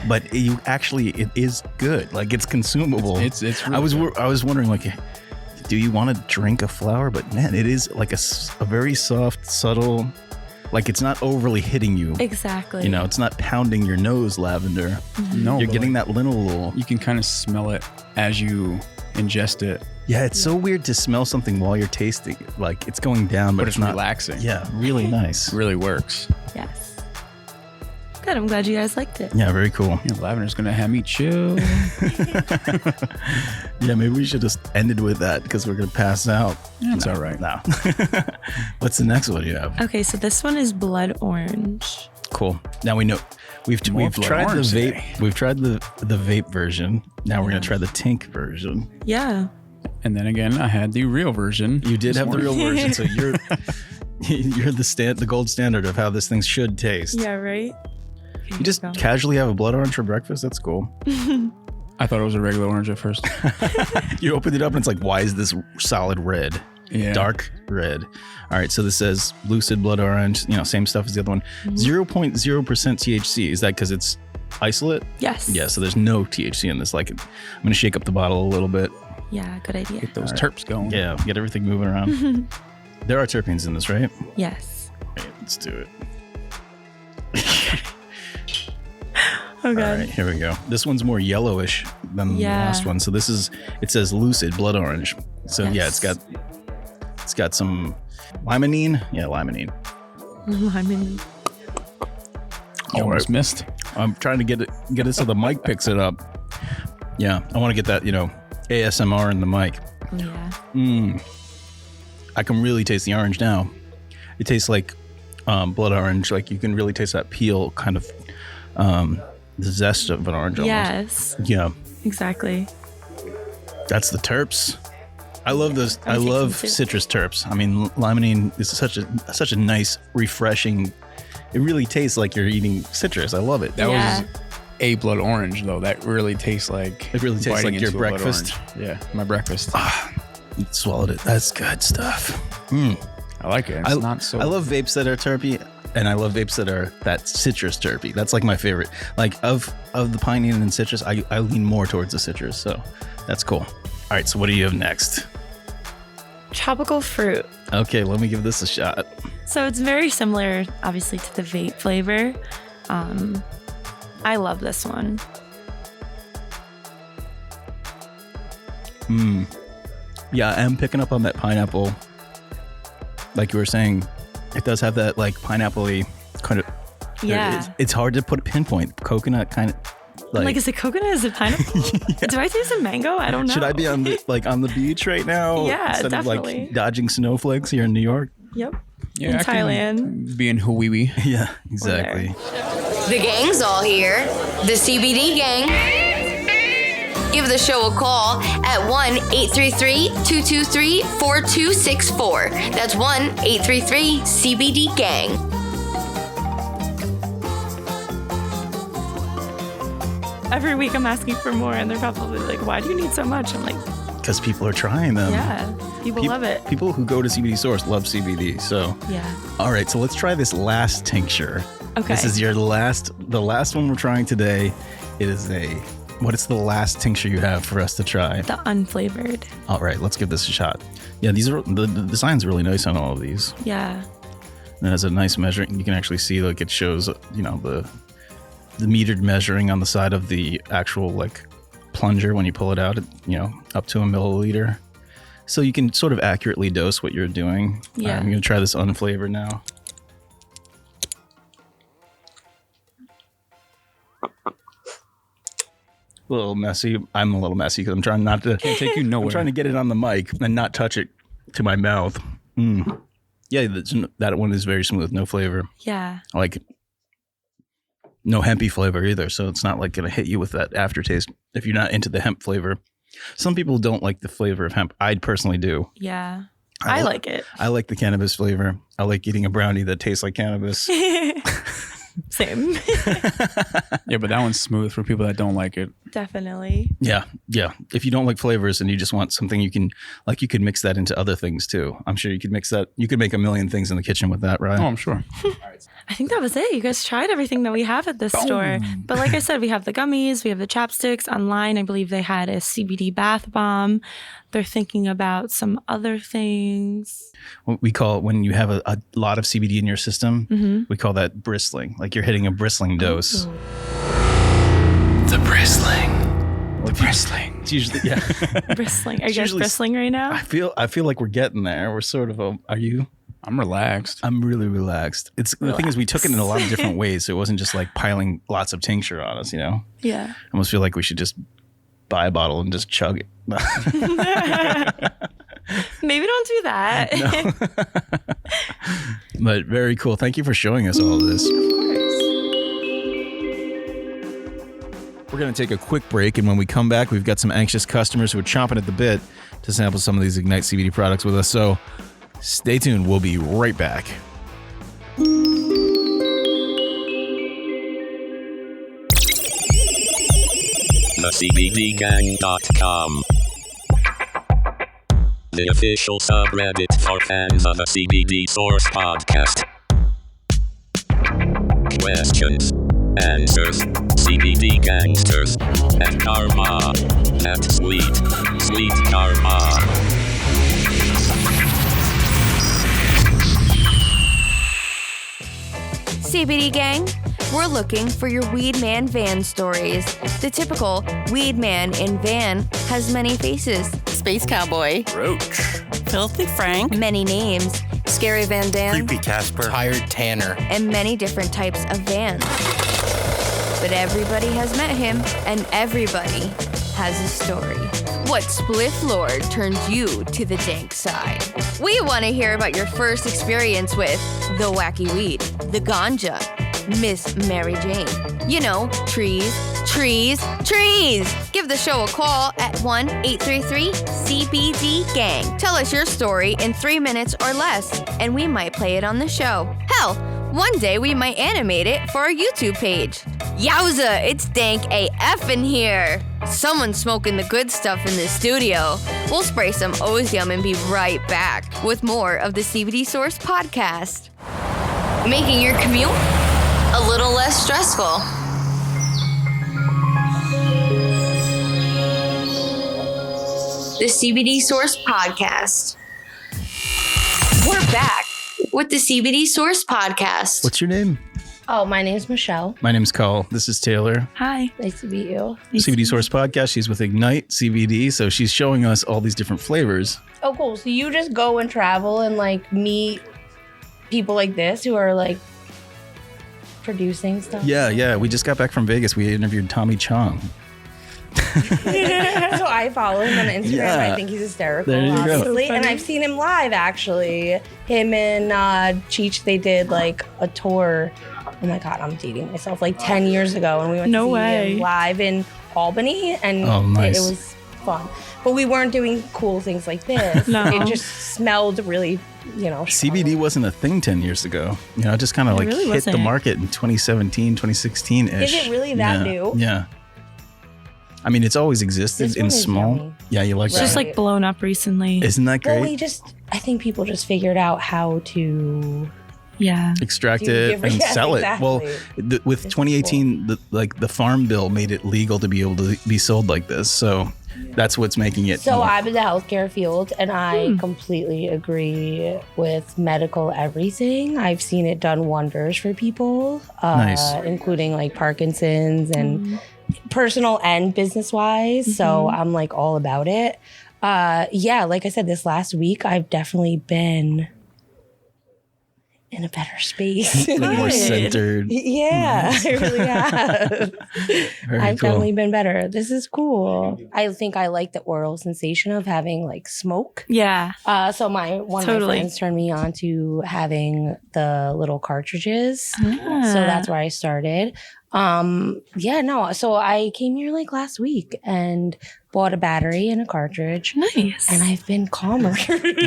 But it is good. Like, it's consumable. It's really I was wondering, like, do you want to drink a flower? But man, it is like a very soft, subtle. Like, it's not overly hitting you. Exactly. It's not pounding your nose lavender. Mm-hmm. No, you're getting that little. You can kind of smell it as you ingest it. Yeah, it's so weird to smell something while you're tasting it. Like, it's going down, but it's not relaxing. Yeah, really nice. Really works. Yes. Good. I'm glad you guys liked it. Yeah, very cool. Yeah, lavender's gonna have me chill. Yeah, maybe we should just ended with that because we're gonna pass out. Yeah, it's all right. No. What's the next one you have? Okay, so this one is blood orange. Cool. Now we know we've More tried blood the orange vape. today. We've tried the vape version. Now we're gonna try the tink version. Yeah. And then again, I had the real version. You did this have the morning. real version, so you're the gold standard of how this thing should taste. Yeah, right? You just casually have a blood orange for breakfast. That's cool. I thought it was a regular orange at first. You opened it up and it's like, why is this solid red? Yeah. Dark red. All right, so this says lucid blood orange, same stuff as the other one. 0.0% THC. Is that because it's isolate? Yes. Yeah, so there's no THC in this. Like, I'm going to shake up the bottle a little bit. Yeah, good idea. Get those terps going. Yeah, get everything moving around. There are terpenes in this, right? Yes. Okay, let's do it. Oh, God. All right, here we go. This one's more yellowish than the last one. So it says lucid blood orange. So yeah, it's got some limonene. Yeah, limonene. Lemon. You almost missed. I'm trying to get it so the mic picks it up. Yeah, I want to get that, ASMR in the mic. Yeah. I can really taste the orange now. It tastes like blood orange. Like, you can really taste that peel, kind of the zest of an orange almost. Yes. Yeah. Exactly. That's the terps. I love those. I love citrus terps. I mean, limonene is such a nice, refreshing. It really tastes like you're eating citrus. I love it. That was a blood orange, though. That really tastes like. It really tastes biting like your into a blood breakfast. orange. Yeah, my breakfast. You swallowed it. That's good stuff. I like it. It's not so. I love vapes that are terpy, and I love vapes that are that citrus terpy. That's like my favorite. Like, of the pinene and citrus, I lean more towards the citrus. So that's cool. All right. So what do you have next? Tropical fruit. Okay, let me give this a shot. So it's very similar, obviously, to the vape flavor. I love this one. Yeah, I am picking up on that pineapple. Like you were saying, it does have that like pineapple-y kind of. Yeah. It's hard to put a pinpoint. Coconut kind of. Like, is it coconut? Is it pineapple? Yeah. Do I taste a mango? I don't know. Should I be on the beach right now? Yeah, instead definitely. of like dodging snowflakes here in New York? Yep. Yeah, in I can Thailand. Be in Hawaii. Yeah, exactly. The gang's all here. The CBD gang. Give the show a call at 1-833-223-4264. That's 1-833-CBD-GANG. Every week I'm asking for more, and they're probably like, why do you need so much? I'm like, Because people are trying them. yeah, people love it. People who go to CBD Source love CBD. So, Yeah. all right, so let's try this last tincture. Okay. This is the last one we're trying today. It is what is the last tincture you have for us to try? The unflavored. All right, let's give this a shot. Yeah, these are the design's really nice on all of these. Yeah. And it has a nice measuring. You can actually see like it shows, the metered measuring on the side of the actual like plunger when you pull it out, up to a milliliter. So you can sort of accurately dose what you're doing. Yeah. I'm going to try this unflavored now. A little messy. I'm a little messy because I'm trying not to Can't take you nowhere. I'm trying to get it on the mic and not touch it to my mouth. Yeah, that one is very smooth. No flavor. Yeah. Like no hempy flavor either. So it's not like going to hit you with that aftertaste if you're not into the hemp flavor. Some people don't like the flavor of hemp. I personally do. Yeah. I like it. I like the cannabis flavor. I like eating a brownie that tastes like cannabis. Same. Yeah, but that one's smooth for people that don't like it. Definitely. Yeah. If you don't like flavors and you just want something you could mix that into other things too. I'm sure you could mix that. You could make a million things in the kitchen with that, right? Oh, I'm sure. I think that was it. You guys tried everything that we have at this store. But like I said, we have the gummies, we have the chapsticks. Online, I believe they had a CBD bath bomb. They're thinking about some other things. What we call it when you have a lot of CBD in your system, we call that bristling. Like you're hitting a bristling dose. The bristling. It's usually, yeah. Bristling. Are you guys bristling right now? I feel like we're getting there. We're sort of, are you? I'm relaxed. I'm really relaxed. The thing is, we took it in a lot of different ways. So it wasn't just like piling lots of tincture on us, Yeah. I almost feel like we should just buy a bottle and just chug it. Maybe don't do that. No. But very cool. Thank you for showing us all of this. Of course. We're going to take a quick break, and when we come back, we've got some anxious customers who are chomping at the bit to sample some of these Ignite CBD products with us. So stay tuned. We'll be right back. TheCBDGang.com, the official subreddit for fans of the CBD Source podcast. Questions, answers, CBD gangsters, and karma. At sweet karma. CBD gang, we're looking for your weed man van stories. The typical weed man in van has many faces, Space Cowboy, Roach, Filthy Frank, many names, Scary Van Dam, Creepy Casper, Tired Tanner. and many different types of vans. But everybody has met him, and everybody has a story. What spliff lord turned you to the dank side? We want to hear about your first experience with the wacky weed, the ganja, Miss Mary Jane. You know, trees. Give the show a call at 1-833-CBD-GANG. Tell us your story in 3 minutes or less, and we might play it on the show. Hell, one day we might animate it for our YouTube page. Yowza, it's dank AF in here. Someone's smoking the good stuff in the studio. We'll spray some Ozium and be right back with more of the CBD Source podcast. Making your commute a little less stressful. The CBD Source podcast. We're back with the CBD Source podcast. What's your name? Oh, my name's Michelle. My name's Cole. This is Taylor. Hi. Nice to meet you. CBD Source Podcast. She's with Ignite CBD. So she's showing us all these different flavors. Oh, cool. So you just go and travel and like meet people like this who are like producing stuff? Yeah. We just got back from Vegas. We interviewed Tommy Chong. So I follow him on Instagram. Yeah. I think he's hysterical, There you go. obviously. And I've seen him live, actually. Him and Cheech, they did like a tour. Oh my God, I'm dating myself. Like 10 years ago, and we went to see him live in Albany, and nice. it was fun. But we weren't doing cool things like this. No. It just smelled really, CBD wasn't a thing 10 years ago. It just kind of like really hit wasn't. the market in 2017, 2016-ish. Is it really that new? Yeah. I mean, it's always existed This in one is small. yummy. Yeah, you like It's that. just like blown up recently. Isn't that great? Well, I think people just figured out how to extract do it different- and yeah, sell it. exactly. Well, with It's 2018, the Farm Bill made it legal to be able to be sold like this. So that's what's making it. So I'm in the healthcare field, and I completely agree with medical everything. I've seen it done wonders for people, Nice. including like Parkinson's and personal and business wise. So I'm like all about it. Yeah, like I said, this last week, I've definitely been in a better space. More centered. Yeah, I really have. I've cool. definitely been better. This is cool. I think I like the oral sensation of having like smoke. Yeah. So one of my friends turned me on to having the little cartridges. So that's where I started. So I came here like last week and bought a battery and a cartridge. Nice. And I've been calmer.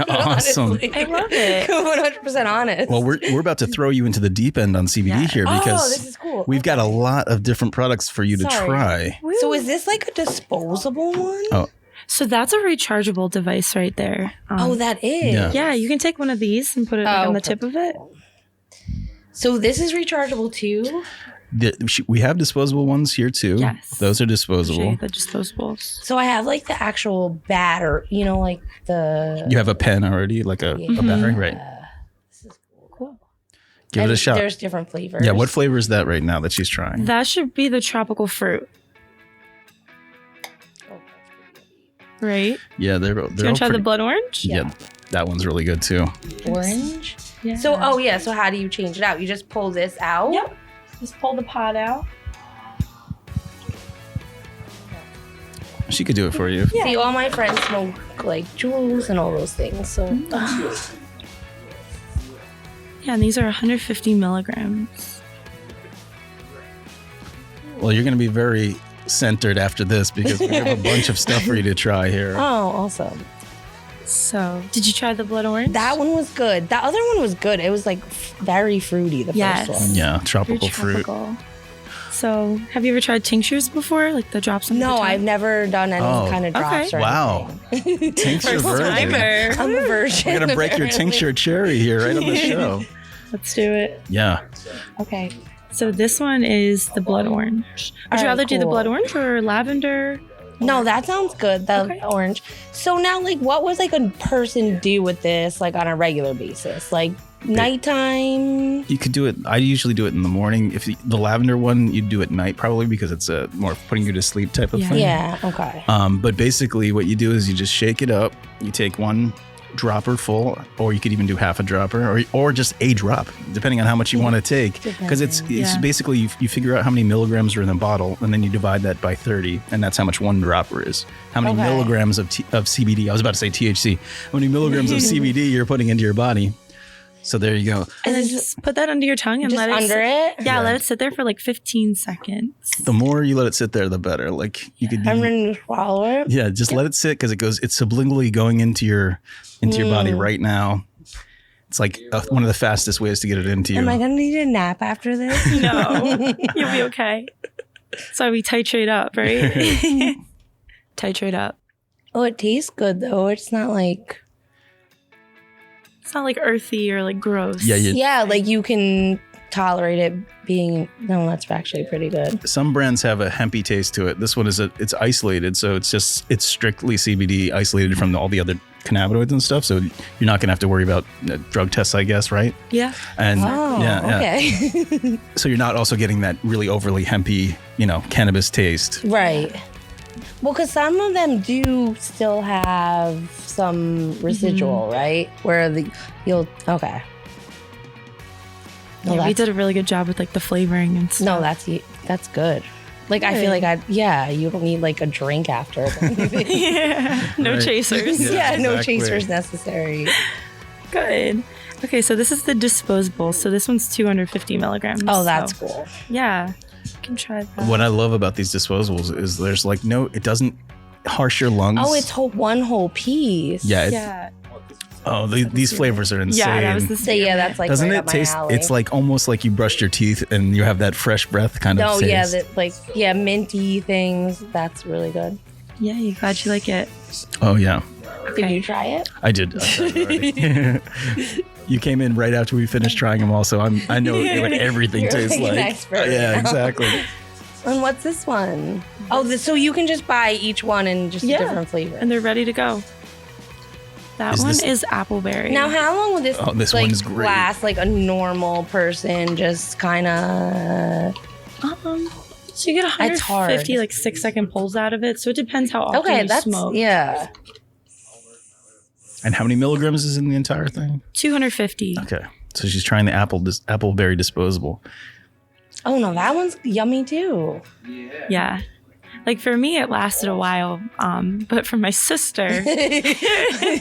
Awesome. Honestly. I love it. 100% honest. Well, we're about to throw you into the deep end on CBD here because this is cool. we've got a lot of different products for you to try. So is this like a disposable one? Oh. So that's a rechargeable device right there. That is? Yeah, you can take one of these and put it on the tip of it. So this is rechargeable too? We have disposable ones here too. Yes. Those are disposable. The disposables. So I have like the actual batter, like the... You have a pen already, like a battery, right? This is cool. Give it a shot. There's different flavors. Yeah, what flavor is that right now that she's trying? That should be the tropical fruit. Right? Yeah, they're Do you want to try the blood orange? Yeah, that one's really good too. Orange? Yeah. So, so how do you change it out? You just pull this out? Yep. Just pull the pod out. She could do it for you. Yeah. See, all my friends smoke like jewels and all those things. So, yeah, and these are 150 milligrams. Well, you're going to be very centered after this because we have a bunch of stuff for you to try here. Oh, awesome. So, did you try the blood orange? That one was good. The other one was good. It was like very fruity, the first one. Yeah, tropical fruit. So, have you ever tried tinctures before? Like the drops on the No, tongue? I've never done any kind of drops or anything. Tincture virgin. I'm a virgin. We're going to break your tincture cherry here right on the show. Let's do it. Yeah. Okay. So this one is the blood orange. Would you rather do the blood orange or lavender? No, that sounds good. The orange. So now, like, what would like a person do with this, like, on a regular basis? Like, nighttime? You could do it. I usually do it in the morning. If the lavender one, you'd do it at night probably because it's a more putting you to sleep type of thing. Yeah. Okay. But basically, what you do is you just shake it up. You take one dropper full, or you could even do half a dropper, or just a drop, depending on how much you want to take. Because it's basically you figure out how many milligrams are in the bottle, and then you divide that by 30, and that's how much one dropper is. How many milligrams of CBD? I was about to say THC. How many milligrams of CBD you're putting into your body? So there you go. And then just put that under your tongue and let it under it. Yeah, let it sit there for like 15 seconds. The more you let it sit there, the better. Like you could. I'm gonna swallow it. Yeah, just let it sit because it's sublingually going into your body right now. It's like one of the fastest ways to get it into you. Am I gonna need a nap after this? No, you'll be okay. So we titrate up, right? Titrate up. Oh, it tastes good though. It's not like. It's not like earthy or like gross. Yeah, like you can tolerate it being. No, that's actually pretty good. Some brands have a hempy taste to it. This one it's isolated, so it's strictly CBD, isolated from all the other cannabinoids and stuff. So you're not gonna have to worry about drug tests, I guess, right? Yeah. And okay. So you're not also getting that really overly hempy, cannabis taste. Right. Well, because some of them do still have some residual, right? Where okay. Yeah, we did a really good job with like the flavoring and stuff. No, that's good. Like I feel like you don't need like a drink after. No chasers. No chasers necessary. Good. Okay, so this is the disposable. So this one's 250 milligrams. Oh, that's cool. Yeah. You can try that. What I love about these disposables is there's like it doesn't harsh your lungs. Oh, it's one whole piece. Yeah. Oh, these flavors are insane. Yeah, that was the same. Yeah, that's like doesn't right it up my taste? alley. It's like almost like you brushed your teeth and you have that fresh breath kind of taste. minty things. That's really good. Yeah, you glad you like it? Oh yeah. Did you try it? I did. I tried already. You came in right after we finished trying them all, so I know what everything tastes like. An expert. Yeah, exactly. And what's this one? Oh, so you can just buy each one in just a different flavor. And they're ready to go. That one is appleberry. Now, how long would this one's great. last? Like a normal person, just kind of. So you get 150 like 6-second pulls out of it. So it depends how often you smoke. Yeah. And how many milligrams is in the entire thing? 250. Okay. So she's trying the Appleberry disposable. Oh no, that one's yummy too. Yeah. Like for me, it lasted a while, but for my sister,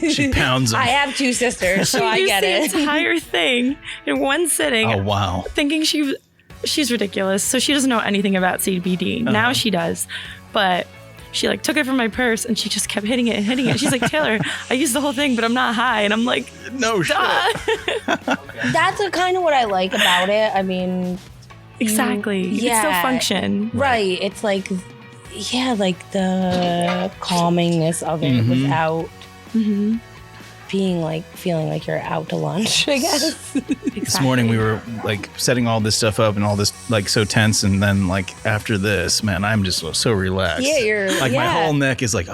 she pounds them. I have 2 sisters, so I get it. The entire thing in one sitting. Oh wow! Thinking she's ridiculous, so she doesn't know anything about CBD. Now she does, but she like took it from my purse and she just kept hitting it and hitting it. She's like, Taylor, I used the whole thing, but I'm not high, and I'm like, no shit. That's kind of what I like about it. I mean, exactly. You can still function, right? It's like. Yeah, like the calmingness of it without being like feeling like you're out to lunch, I guess. Exactly. This morning we were like setting all this stuff up and all this like so tense, and then like after this, man, I'm just so relaxed. Yeah, you're like my whole neck is like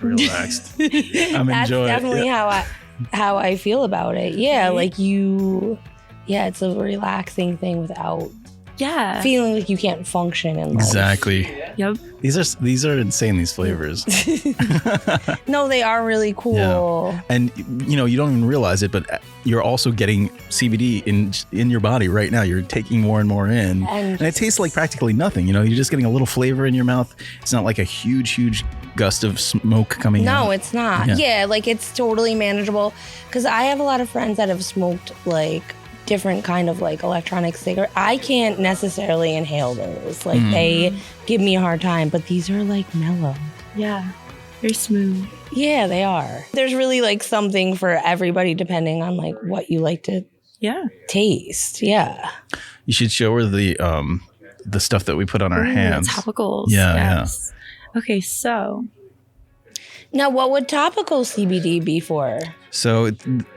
relaxed. I'm That's enjoying definitely it. how I feel about it. Yeah, like it's a relaxing thing without feeling like you can't function in life. Exactly. Yep. These are insane, these flavors. No, they are really cool. Yeah. And you know, you don't even realize it, but you're also getting CBD in your body right now. You're taking more and more in. And it tastes like practically nothing. You know, you're just getting a little flavor in your mouth. It's not like a huge gust of smoke coming out. No, it's not. Yeah, like it's totally manageable. Because I have a lot of friends that have smoked like different kind of like electronic cigarette. I can't necessarily inhale those. Like they give me a hard time, but these are like mellow. Yeah. Very smooth. Yeah, they are. There's really like something for everybody depending on like what you like to taste. Yeah. You should show her the stuff that we put on our hands. Topicals. Yeah. Okay, so now what would topical CBD be for? So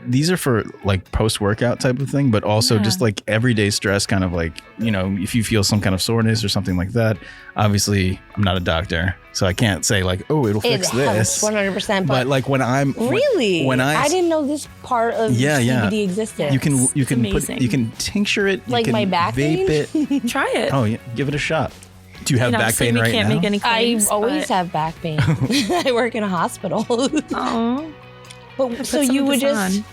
these are for like post-workout type of thing, but also just like everyday stress, kind of like, you know, if you feel some kind of soreness or something like that. Obviously, I'm not a doctor, so I can't say like, oh, it'll fix this. 100%. But like when I'm when I didn't know this part of CBD existed. You can tincture it. Like you can my back vape pain? it. Try it. Oh yeah, give it a shot. Do you have back pain right now? Make any claims, I always have back pain. I work in a hospital. Oh. But so you would just.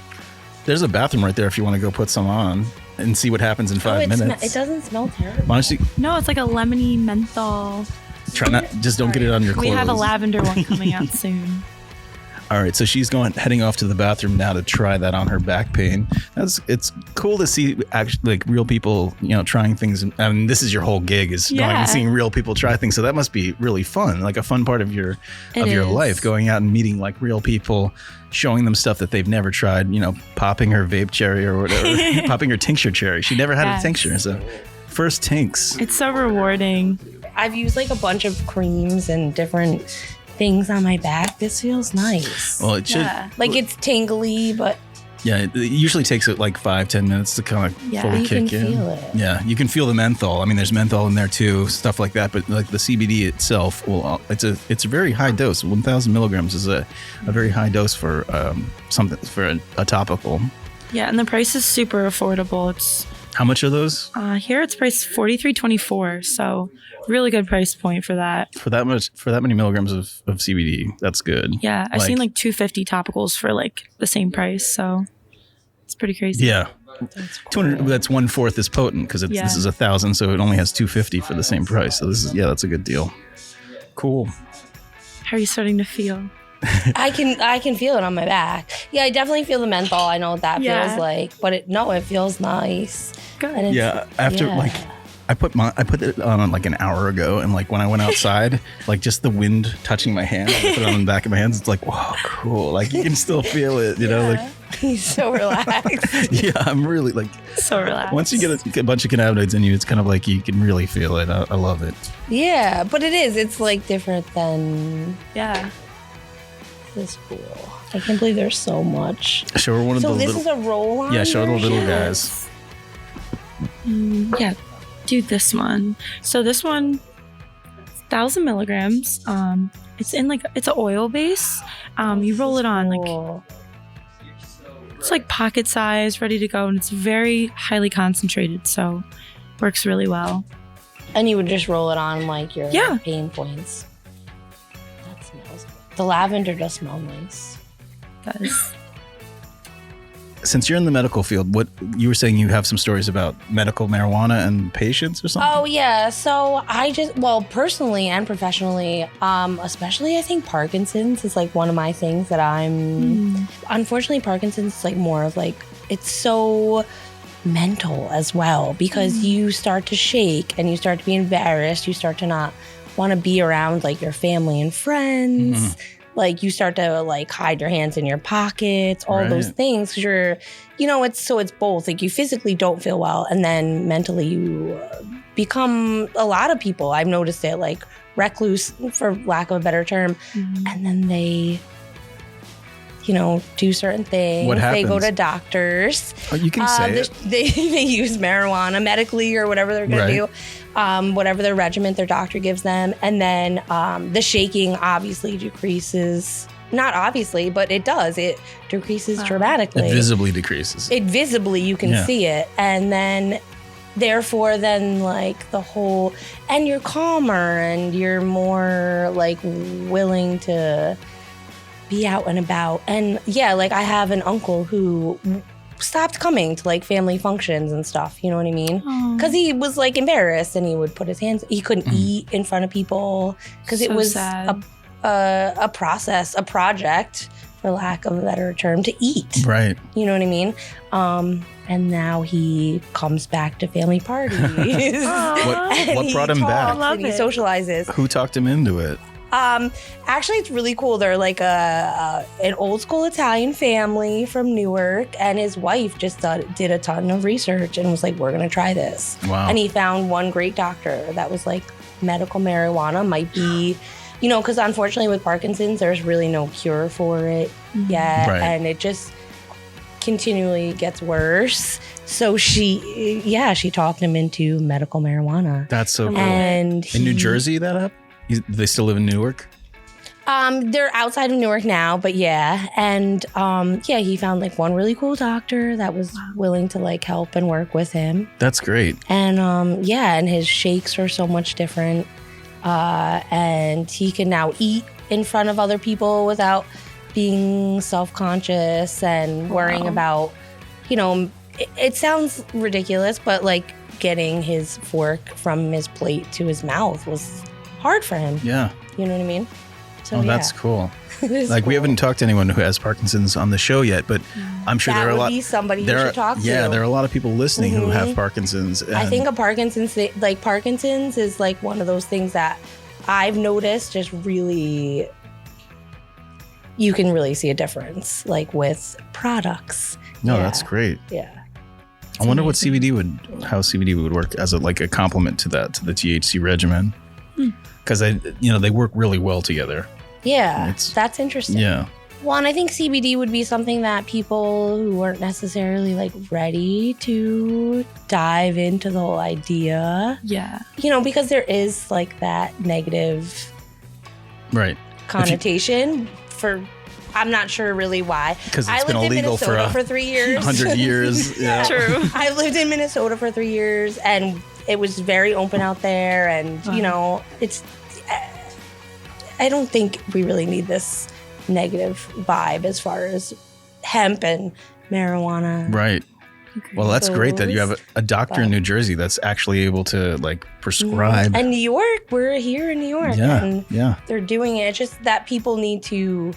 There's a bathroom right there if you want to go put some on and see what happens in 5 minutes. It doesn't smell terrible. Why don't you? No, it's like a lemony menthol. Try not. Just don't get it on your clothes. We have a lavender one coming out soon. All right, so she's heading off to the bathroom now to try that on her back pain. It's cool to see actually like real people, you know, trying things. I mean, this is your whole gig is going and seeing real people try things. So that must be really fun, like a fun part of your life, going out and meeting like real people, showing them stuff that they've never tried. You know, popping her vape cherry or whatever, popping her tincture cherry. She never had a tincture, so first tinks. It's so rewarding. I've used like a bunch of creams and different things on my back. This feels nice. Well, it should. Like it's tingly, but yeah, it usually takes it like 5-10 minutes to kind of fully kick in. You can feel it. Yeah, you can feel the menthol. I mean, there's menthol in there too, stuff like that. But like the CBD itself, well, it's a very high dose. 1,000 milligrams is a very high dose for something for a topical. Yeah, and the price is super affordable. It's how much are those? Here it's priced $43.24, so really good price point for that. For that many milligrams of CBD, that's good. Yeah, I've seen like 250 topicals for like the same price, so it's pretty crazy. Yeah, that's cool. 200. That's 1/4 as potent because this is 1,000, so it only has 250 for the same price. So this is that's a good deal. Cool. How are you starting to feel? I can feel it on my back. Yeah, I definitely feel the menthol. I know what that feels like, but it feels nice. Good. Yeah, after like I put it on like an hour ago, and like when I went outside, like just the wind touching my hand, I put it on the back of my hands. It's like, wow, cool. Like you can still feel it, you know. Like he's so relaxed. Yeah, I'm really like so relaxed. Once you get a bunch of cannabinoids in you, it's kind of like you can really feel it. I love it. Yeah, but it is. It's like different than This is cool. I can't believe there's so much. Show her one of the little. So this is a roll-on? Yeah, show her the little guys. Yeah, do this one. So this one, 1,000 milligrams. It's in like it's an oil base. You roll it on like it's like pocket size, ready to go, and it's very highly concentrated. So works really well. And you would just roll it on like your pain points. That smells good. The lavender does smell nice. It does. since you're in the medical field, what you were saying, you have some stories about medical marijuana and patients or something? Oh, yeah. So personally and professionally, especially I think Parkinson's is like one of my things that unfortunately, Parkinson's is like more of like, it's so mental as well, because you start to shake and you start to be embarrassed. You start to not want to be around like your family and friends. Like you start to like hide your hands in your pockets, all those things. 'Cause you're, it's both. Like you physically don't feel well, and then mentally you become a lot of people. I've noticed it, like recluse, for lack of a better term, and then they, do certain things. What happens? They go to doctors. Oh, you can say it. They use marijuana medically or whatever they're going to do, whatever their regimen their doctor gives them. And then the shaking obviously decreases. Not obviously, but it does. It decreases dramatically. It visibly decreases. You can see it. And then therefore like the whole, and you're calmer and you're more like willing to be out and about. And like I have an uncle who stopped coming to like family functions and stuff, you know what I mean? Because he was like embarrassed, and he would put his hands, he couldn't eat in front of people because it was a process, a project, for lack of a better term, to eat. Right. You know what I mean? And now he comes back to family parties. What brought him back? And he socializes. Who talked him into it? Actually, it's really cool. They're like an old school Italian family from Newark, and his wife just did a ton of research and was like, we're going to try this. Wow. And he found one great doctor that was like, medical marijuana might be, because unfortunately with Parkinson's, there's really no cure for it yet. Right. And it just continually gets worse. So she talked him into medical marijuana. That's so cool. And in New Jersey, that happened? They still live in Newark? They're outside of Newark now, but yeah. And he found like one really cool doctor that was willing to like help and work with him. That's great. And and his shakes are so much different. And he can now eat in front of other people without being self-conscious and worrying about, it sounds ridiculous, but like getting his fork from his plate to his mouth was hard for him. Yeah. You know what I mean? So that's cool. Like we haven't talked to anyone who has Parkinson's on the show yet, but I'm sure there are a lot. That would be somebody you should talk to. Yeah, there are a lot of people listening who have Parkinson's. I think Parkinson's is like one of those things that I've noticed just really, you can really see a difference like with products. No, that's great. Yeah. I wonder what how CBD would work as a complement to the THC regimen. Because they work really well together. Yeah, that's interesting. Yeah. Well, and I think CBD would be something that people who weren't necessarily like ready to dive into the whole idea. Yeah. Because there is like that negative connotation for, I'm not sure really why. Because it's been illegal for 3 years. 100 years. Yeah. True. I lived in Minnesota for 3 years, and it was very open out there, and I don't think we really need this negative vibe as far as hemp and marijuana. Right. Well, that's great that you have a doctor in New Jersey that's actually able to like prescribe. And New York, we're here in New York. Yeah. And they're doing it. It's just that people need to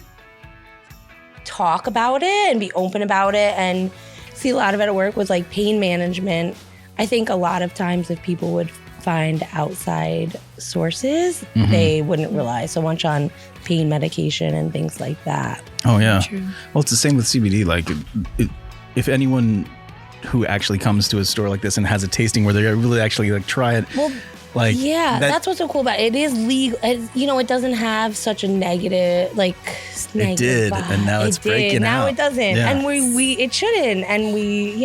talk about it and be open about it, and see a lot of it at work with like pain management. I think a lot of times if people would find outside sources, they wouldn't rely so much on pain medication and things like that. Oh, yeah. True. Well, it's the same with CBD. Like, if anyone who actually comes to a store like this and has a tasting where they really actually like try it. Well, like, that's what's so cool about it. It is legal. It doesn't have such a negative, it did, vibe. And now it's breaking out. Now it doesn't, yeah. And it shouldn't, and we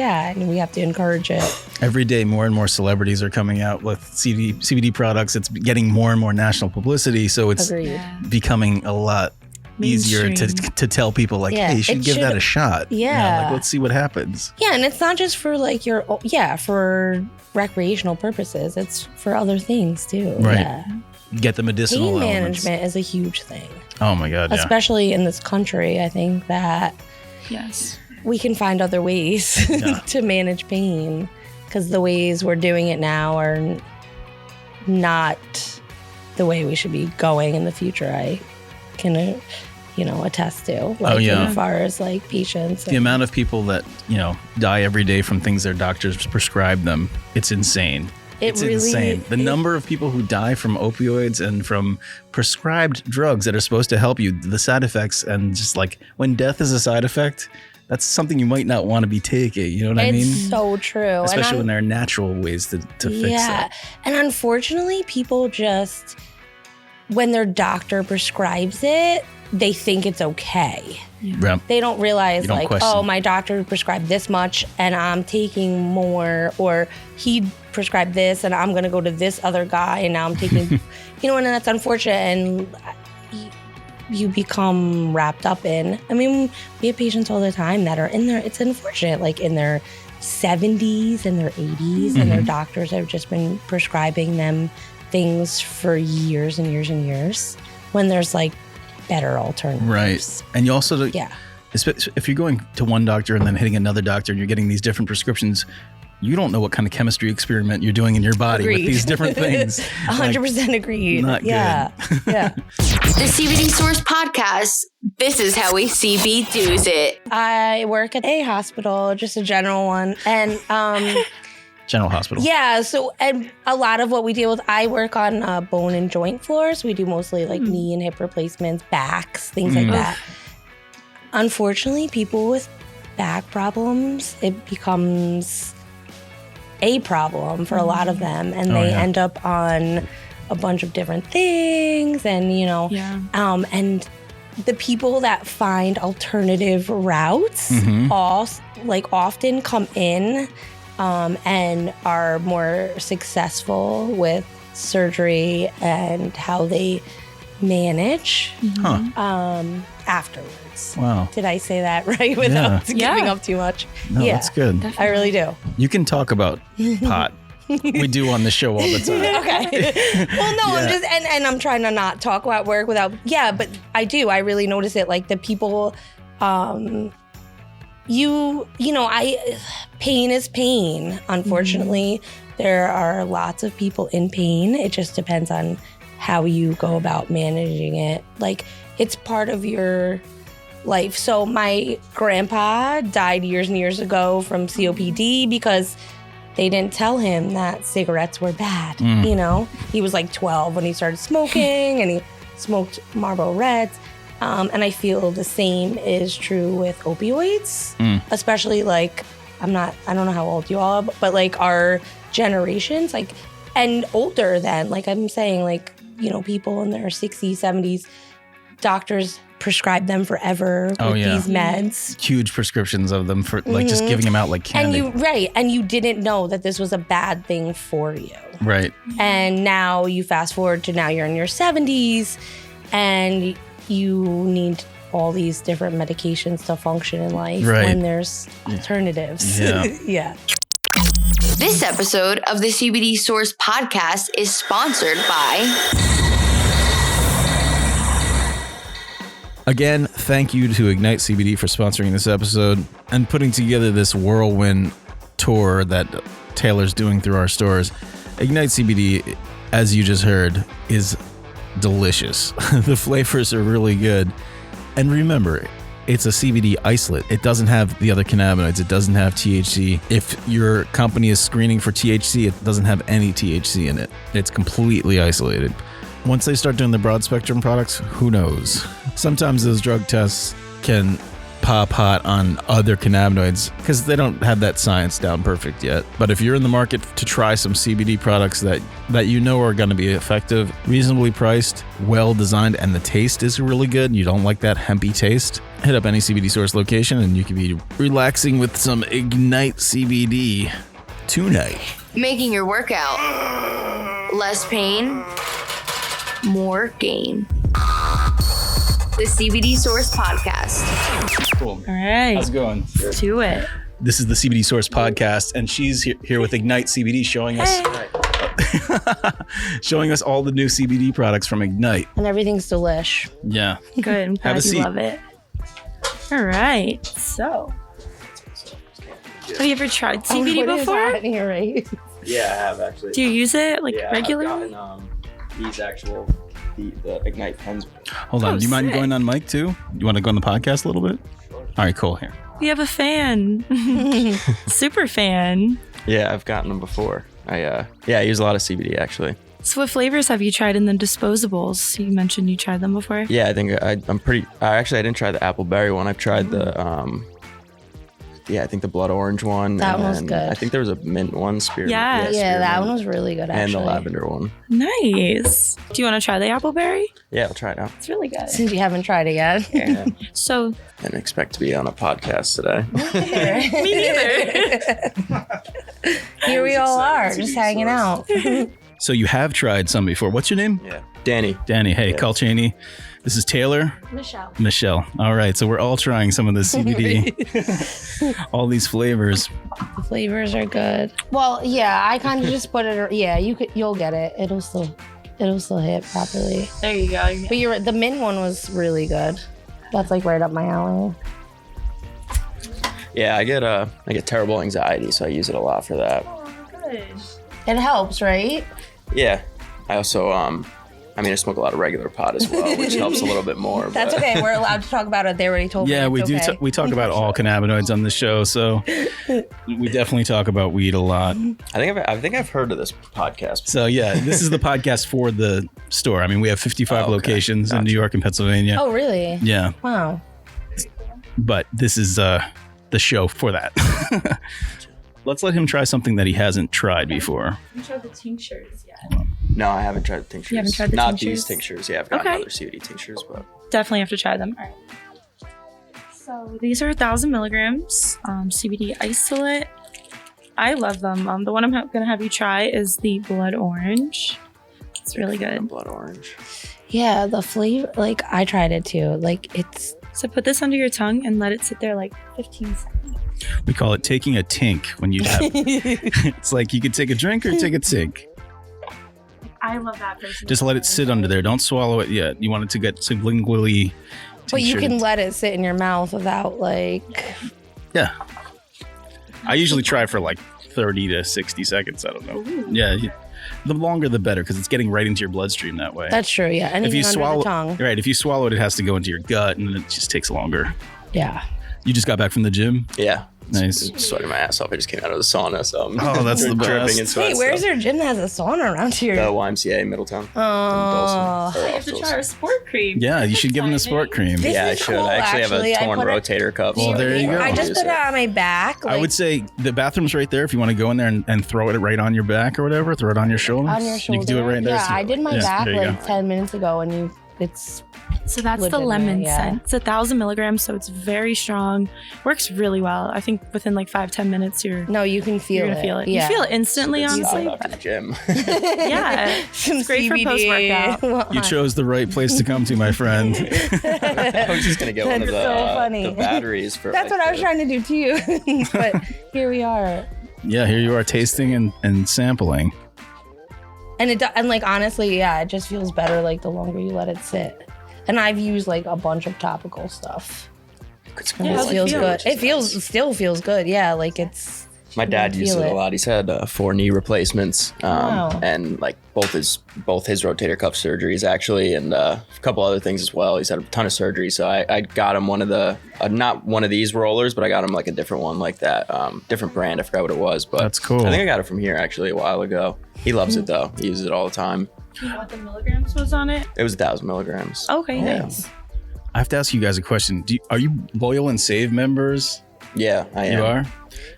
have to encourage it. Every day, more and more celebrities are coming out with CBD products. It's getting more and more national publicity, so it's becoming a lot easier to tell people like, hey, you should give that a shot. Yeah, let's see what happens. Yeah, and it's not just for like for recreational purposes. It's for other things too. Right. Yeah. Get the medicinal pain elements. management is a huge thing. Oh my God. Especially in this country, I think that we can find other ways to manage pain, because the ways we're doing it now are not the way we should be going in the future. I can, attest to. As far as like patients. The amount of people that, die every day from things their doctors prescribe them, it's insane. It's really insane. The number of people who die from opioids and from prescribed drugs that are supposed to help you, the side effects, and just like when death is a side effect, that's something you might not want to be taking. You know what I mean? It's so true. Especially when there are natural ways to fix that. Yeah. And unfortunately, people just, when their doctor prescribes it, they think it's okay. Yeah. They don't realize don't like, question. my doctor prescribed this much and I'm taking more, or he prescribed this and I'm going to go to this other guy and now I'm taking, and that's unfortunate. And you become wrapped up in, we have patients all the time that are in their, it's unfortunate, like in their 70s and their 80s, and their doctors have just been prescribing them things for years and years and years when there's like better alternatives. Right. And you also, if you're going to one doctor and then hitting another doctor and you're getting these different prescriptions, you don't know what kind of chemistry experiment you're doing in your body with these different things. 100% agreed. Not good. Yeah. The CBD Source Podcast. This is how we CB-do's it. I work at a hospital, just a general one. And General hospital. Yeah. So, and a lot of what we deal with, I work on bone and joint floors. We do mostly like knee and hip replacements, backs, things like that. Unfortunately, people with back problems, it becomes a problem for a lot of them, and they end up on a bunch of different things, and and the people that find alternative routes often come in and are more successful with surgery and how they manage afterwards. Wow. Did I say that right without giving up too much? No, that's good. I really do. You can talk about pot. We do on the show all the time. Okay. Well, no, I'm just, and I'm trying to not talk about work without, but I do. I really notice it. Like the people, pain is pain. Unfortunately, there are lots of people in pain. It just depends on how you go about managing it. Like it's part of your life. So my grandpa died years and years ago from COPD because they didn't tell him that cigarettes were bad. He was like 12 when he started smoking and he smoked Marlboro Reds. And I feel the same is true with opioids, especially like, I don't know how old you all are, but like our generations, like, and older than, like I'm saying, like, people in their 60s, 70s, doctors prescribe them forever with these meds. Huge prescriptions of them for like just giving them out like candy. And you didn't know that this was a bad thing for you. Right. And now you fast forward to now you're in your 70s and you need all these different medications to function in life when there's alternatives. Yeah. This episode of the CBD Source Podcast is sponsored by... Again, thank you to Ignite CBD for sponsoring this episode and putting together this whirlwind tour that Taylor's doing through our stores. Ignite CBD, as you just heard, is delicious. The flavors are really good. And remember, it's a CBD isolate. It doesn't have the other cannabinoids. It doesn't have THC. If your company is screening for THC, it doesn't have any THC in it. It's completely isolated. Once they start doing the broad spectrum products, who knows? Sometimes those drug tests can pop hot on other cannabinoids because they don't have that science down perfect yet. But if you're in the market to try some CBD products that are going to be effective, reasonably priced, well designed, and the taste is really good, you don't like that hempy taste, hit up any CBD Source location and you can be relaxing with some Ignite CBD tonight. Making your workout less pain, more gain. The CBD Source Podcast. Cool. All right. How's it going? Let's do it. This is the CBD Source Podcast, and she's here with Ignite CBD showing us all the new CBD products from Ignite. And everything's delish. Yeah. Good. I'm Have a glad you seat. love it. All right. So Have you ever tried CBD before? Here, right? Yeah, I have actually. Do you use it regularly? I've gotten these actual the Ignite pens. Hold on. Do you mind going on mic too? You want to go on the podcast a little bit? All right, cool. Here. We have a fan. Super fan. Yeah, I've gotten them before. I use a lot of CBD actually. So what flavors have you tried in the disposables? You mentioned you tried them before. Yeah, I think I didn't try the apple berry one. I've tried the I think the blood orange one. That one was good. I think there was a mint one, spearmint. Yeah, that one was really good actually. And the lavender one. Nice. Do you want to try the appleberry? Yeah, I'll try it out. It's really good. Since you haven't tried it yet. Yeah. So. And expect to be on a podcast today. Me neither. Here we all are, just hanging out. So you have tried some before. What's your name? Yeah. Danny. Hey, call Cheney. This is Taylor. Michelle. All right. So we're all trying some of the CBD. All these flavors. The flavors are good. Well, yeah, I kind of just put it. Yeah, you'll get it. It'll still hit properly. There you go. But the mint one was really good. That's like right up my alley. Yeah, I get terrible anxiety, so I use it a lot for that. Oh, good. It helps, right? Yeah. I also I smoke a lot of regular pot as well, which helps a little bit more. That's okay. We're allowed to talk about it. They already told me. Yeah, we do. Okay. We talk about all cannabinoids on the show, so we definitely talk about weed a lot. I think I've heard of this podcast. So yeah, this is the podcast for the store. I mean, we have 55 locations in New York and Pennsylvania. Oh, really? Yeah. Wow. But this is the show for that. Let's let him try something that he hasn't tried before. Have you tried the tinctures yet? No, I haven't tried the tinctures. You haven't tried the Not tinctures? these tinctures. Yeah, I've got other CBD tinctures, but Definitely have to try them. All right. So these are 1,000 milligrams CBD isolate. I love them. The one I'm going to have you try is the blood orange. It's really good. Blood orange. Yeah, the flavor. Like I tried it too. Like it's. So put this under your tongue and let it sit there like 15 seconds. We call it taking a tink when you have. It's like you could take a drink or take a tink. I love that person. Just let it sit under there. Don't swallow it yet. You want it to get sublingually. But you can let it sit in your mouth without like. Yeah. I usually try for like 30 to 60 seconds. I don't know. Ooh. Yeah. The longer the better because it's getting right into your bloodstream that way. That's true. Yeah. Anything if you under swallow, the tongue. Right. If you swallow it, it has to go into your gut and it just takes longer. Yeah. You just got back from the gym? Yeah. Nice. Sweating my ass off. I just came out of the sauna, so oh, that's the dripping in best. sweat. Wait, where's your gym that has a sauna around here? The YMCA in Middletown. Oh. You have to try our sport cream. Yeah, you should give him the sport cream. This Yeah, I is should. cool, I actually have a torn I put it- rotator cuff. Well, there you go. I just put it on my back. I would say the bathroom's right there if you want to go in there and throw it right on your back or whatever. Throw it on your shoulder. On your shoulder. You can do it right there. Yeah, I did my back there you like go. 10 minutes ago and it's. So that's the Legitimate, lemon yeah. scent. It's 1,000 milligrams, so it's very strong. Works really well. I think within like 5-10 minutes, you're you can feel you're it. gonna feel it. Yeah. You feel it instantly, honestly. After the gym. Yeah, it's great for post workout. You chose the right place to come to, my friend. I was just gonna get one of That's so funny. the batteries for. That's like, what I was trying to do too. But here we are. Yeah, here you are tasting and sampling. And like honestly, yeah, it just feels better like the longer you let it sit. And I've used like a bunch of topical stuff. And Yeah, it how's it feels feel? good. It still feels good. Yeah, like it's. My dad you uses feel it a it. lot. He's had 4 knee replacements, Wow. and like both his rotator cuff surgeries actually, and a couple other things as well. He's had a ton of surgery, so I got him one of the not one of these rollers, but I got him like a different one like that, different brand. I forgot what it was, but That's cool. I think I got it from here actually a while ago. He loves it though. He uses it all the time. Do you know what the milligrams was on it? It was 1,000 milligrams. Okay, Yeah. nice. I have to ask you guys a question. Are you loyal and save members? Yeah, I am. You are?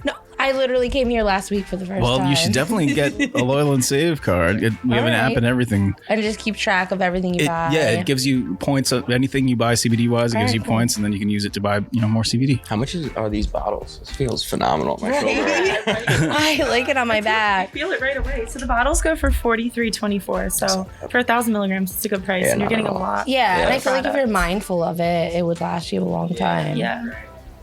No, I literally came here last week for the first time. Well, you should definitely get a loyal and save card. We have an app Alright. and everything. And just keep track of everything you buy. Yeah, it gives you points of anything you buy CBD wise. It gives you Alright, cool. points, and then you can use it to buy more CBD. How much are these bottles? This feels phenomenal on my shoulder. I like it on my back. Feel it right away. So the bottles go for $43.24. So for 1,000 milligrams, it's a good price, Yeah, and you're not getting at a all. lot. Yeah, and I of feel like if you're product. mindful of it, it would last you a long time. Yeah.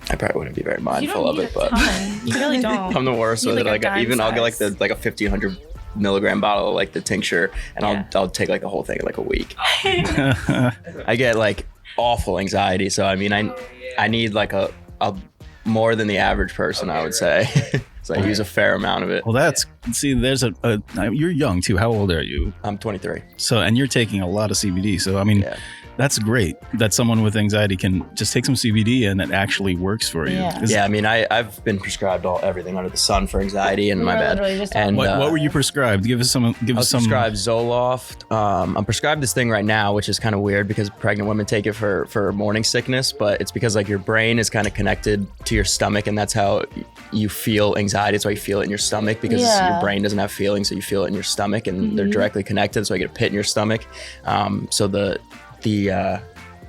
I probably wouldn't be very You mindful don't of need it, a but ton. You really don't. I'm the worst You with need it. like a Like dime even I'll get like size. a 1,500 milligram bottle of like the tincture, and Yeah. I'll take like the whole thing in like a week. I get like awful anxiety, so I mean I need like a more than the average person, I would say. So I use a fair amount of it. Well, there's you're young too. How old are you? I'm 23. So, and you're taking a lot of CBD. So, I mean, that's great that someone with anxiety can just take some CBD and it actually works for you. Yeah, I mean, I've been prescribed everything under the sun for anxiety, and my bad. And what were you prescribed? Give us some. I was prescribed Zoloft. I'm prescribed this thing right now, which is kind of weird because pregnant women take it for morning sickness, but it's because like your brain is kind of connected to your stomach, and that's how you feel anxiety. It's why you feel it in your stomach, because your brain doesn't have feelings, so you feel it in your stomach, and they're directly connected. So I get a pit in your stomach. So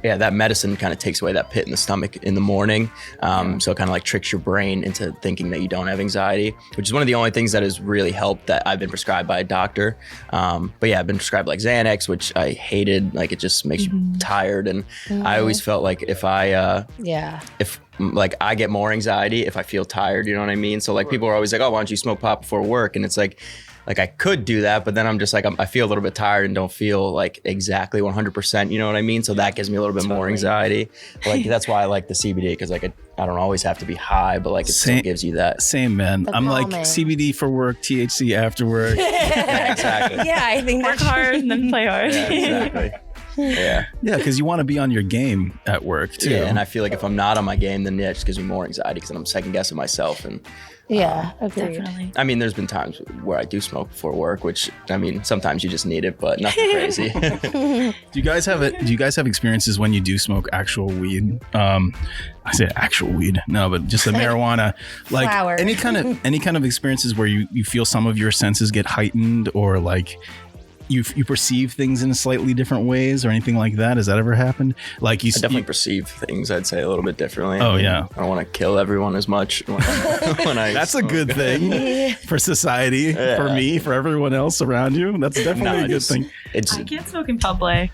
that medicine kind of takes away that pit in the stomach in the morning. So it kind of like tricks your brain into thinking that you don't have anxiety, which is one of the only things that has really helped that I've been prescribed by a doctor. But yeah, I've been prescribed like Xanax, which I hated. Like it just makes you tired. And I always felt like if I get more anxiety if I feel tired, you know what I mean? So like people are always like, oh, why don't you smoke pot before work? And it's like I could do that, but then I'm just like, I feel a little bit tired and don't feel like exactly 100%, you know what I mean? So that gives me a little bit more anxiety. Like that's why I like the CBD, because like I don't always have to be high, but like it still gives you that. Same, man. I'm like CBD for work, THC after work. Yeah, exactly. Yeah, I think work hard and then play hard. Yeah, exactly. Yeah, because you want to be on your game at work too. Yeah, and I feel like if I'm not on my game, then it just gives me more anxiety because then I'm second guessing myself. And agreed. Definitely. I mean, there's been times where I do smoke before work, which I mean, sometimes you just need it, but nothing crazy. Do you guys have experiences when you do smoke actual weed? I say actual weed, no, but just the marijuana, like Flower. any kind of experiences where you feel some of your senses get heightened, or like you perceive things in slightly different ways or anything like that? Has that ever happened? Like I definitely perceive things, I'd say, a little bit differently. Oh, yeah. I don't want to kill everyone as much when I That's smoke. a good thing for society, for me, for everyone else around you. That's definitely a good thing. I can't smoke in public.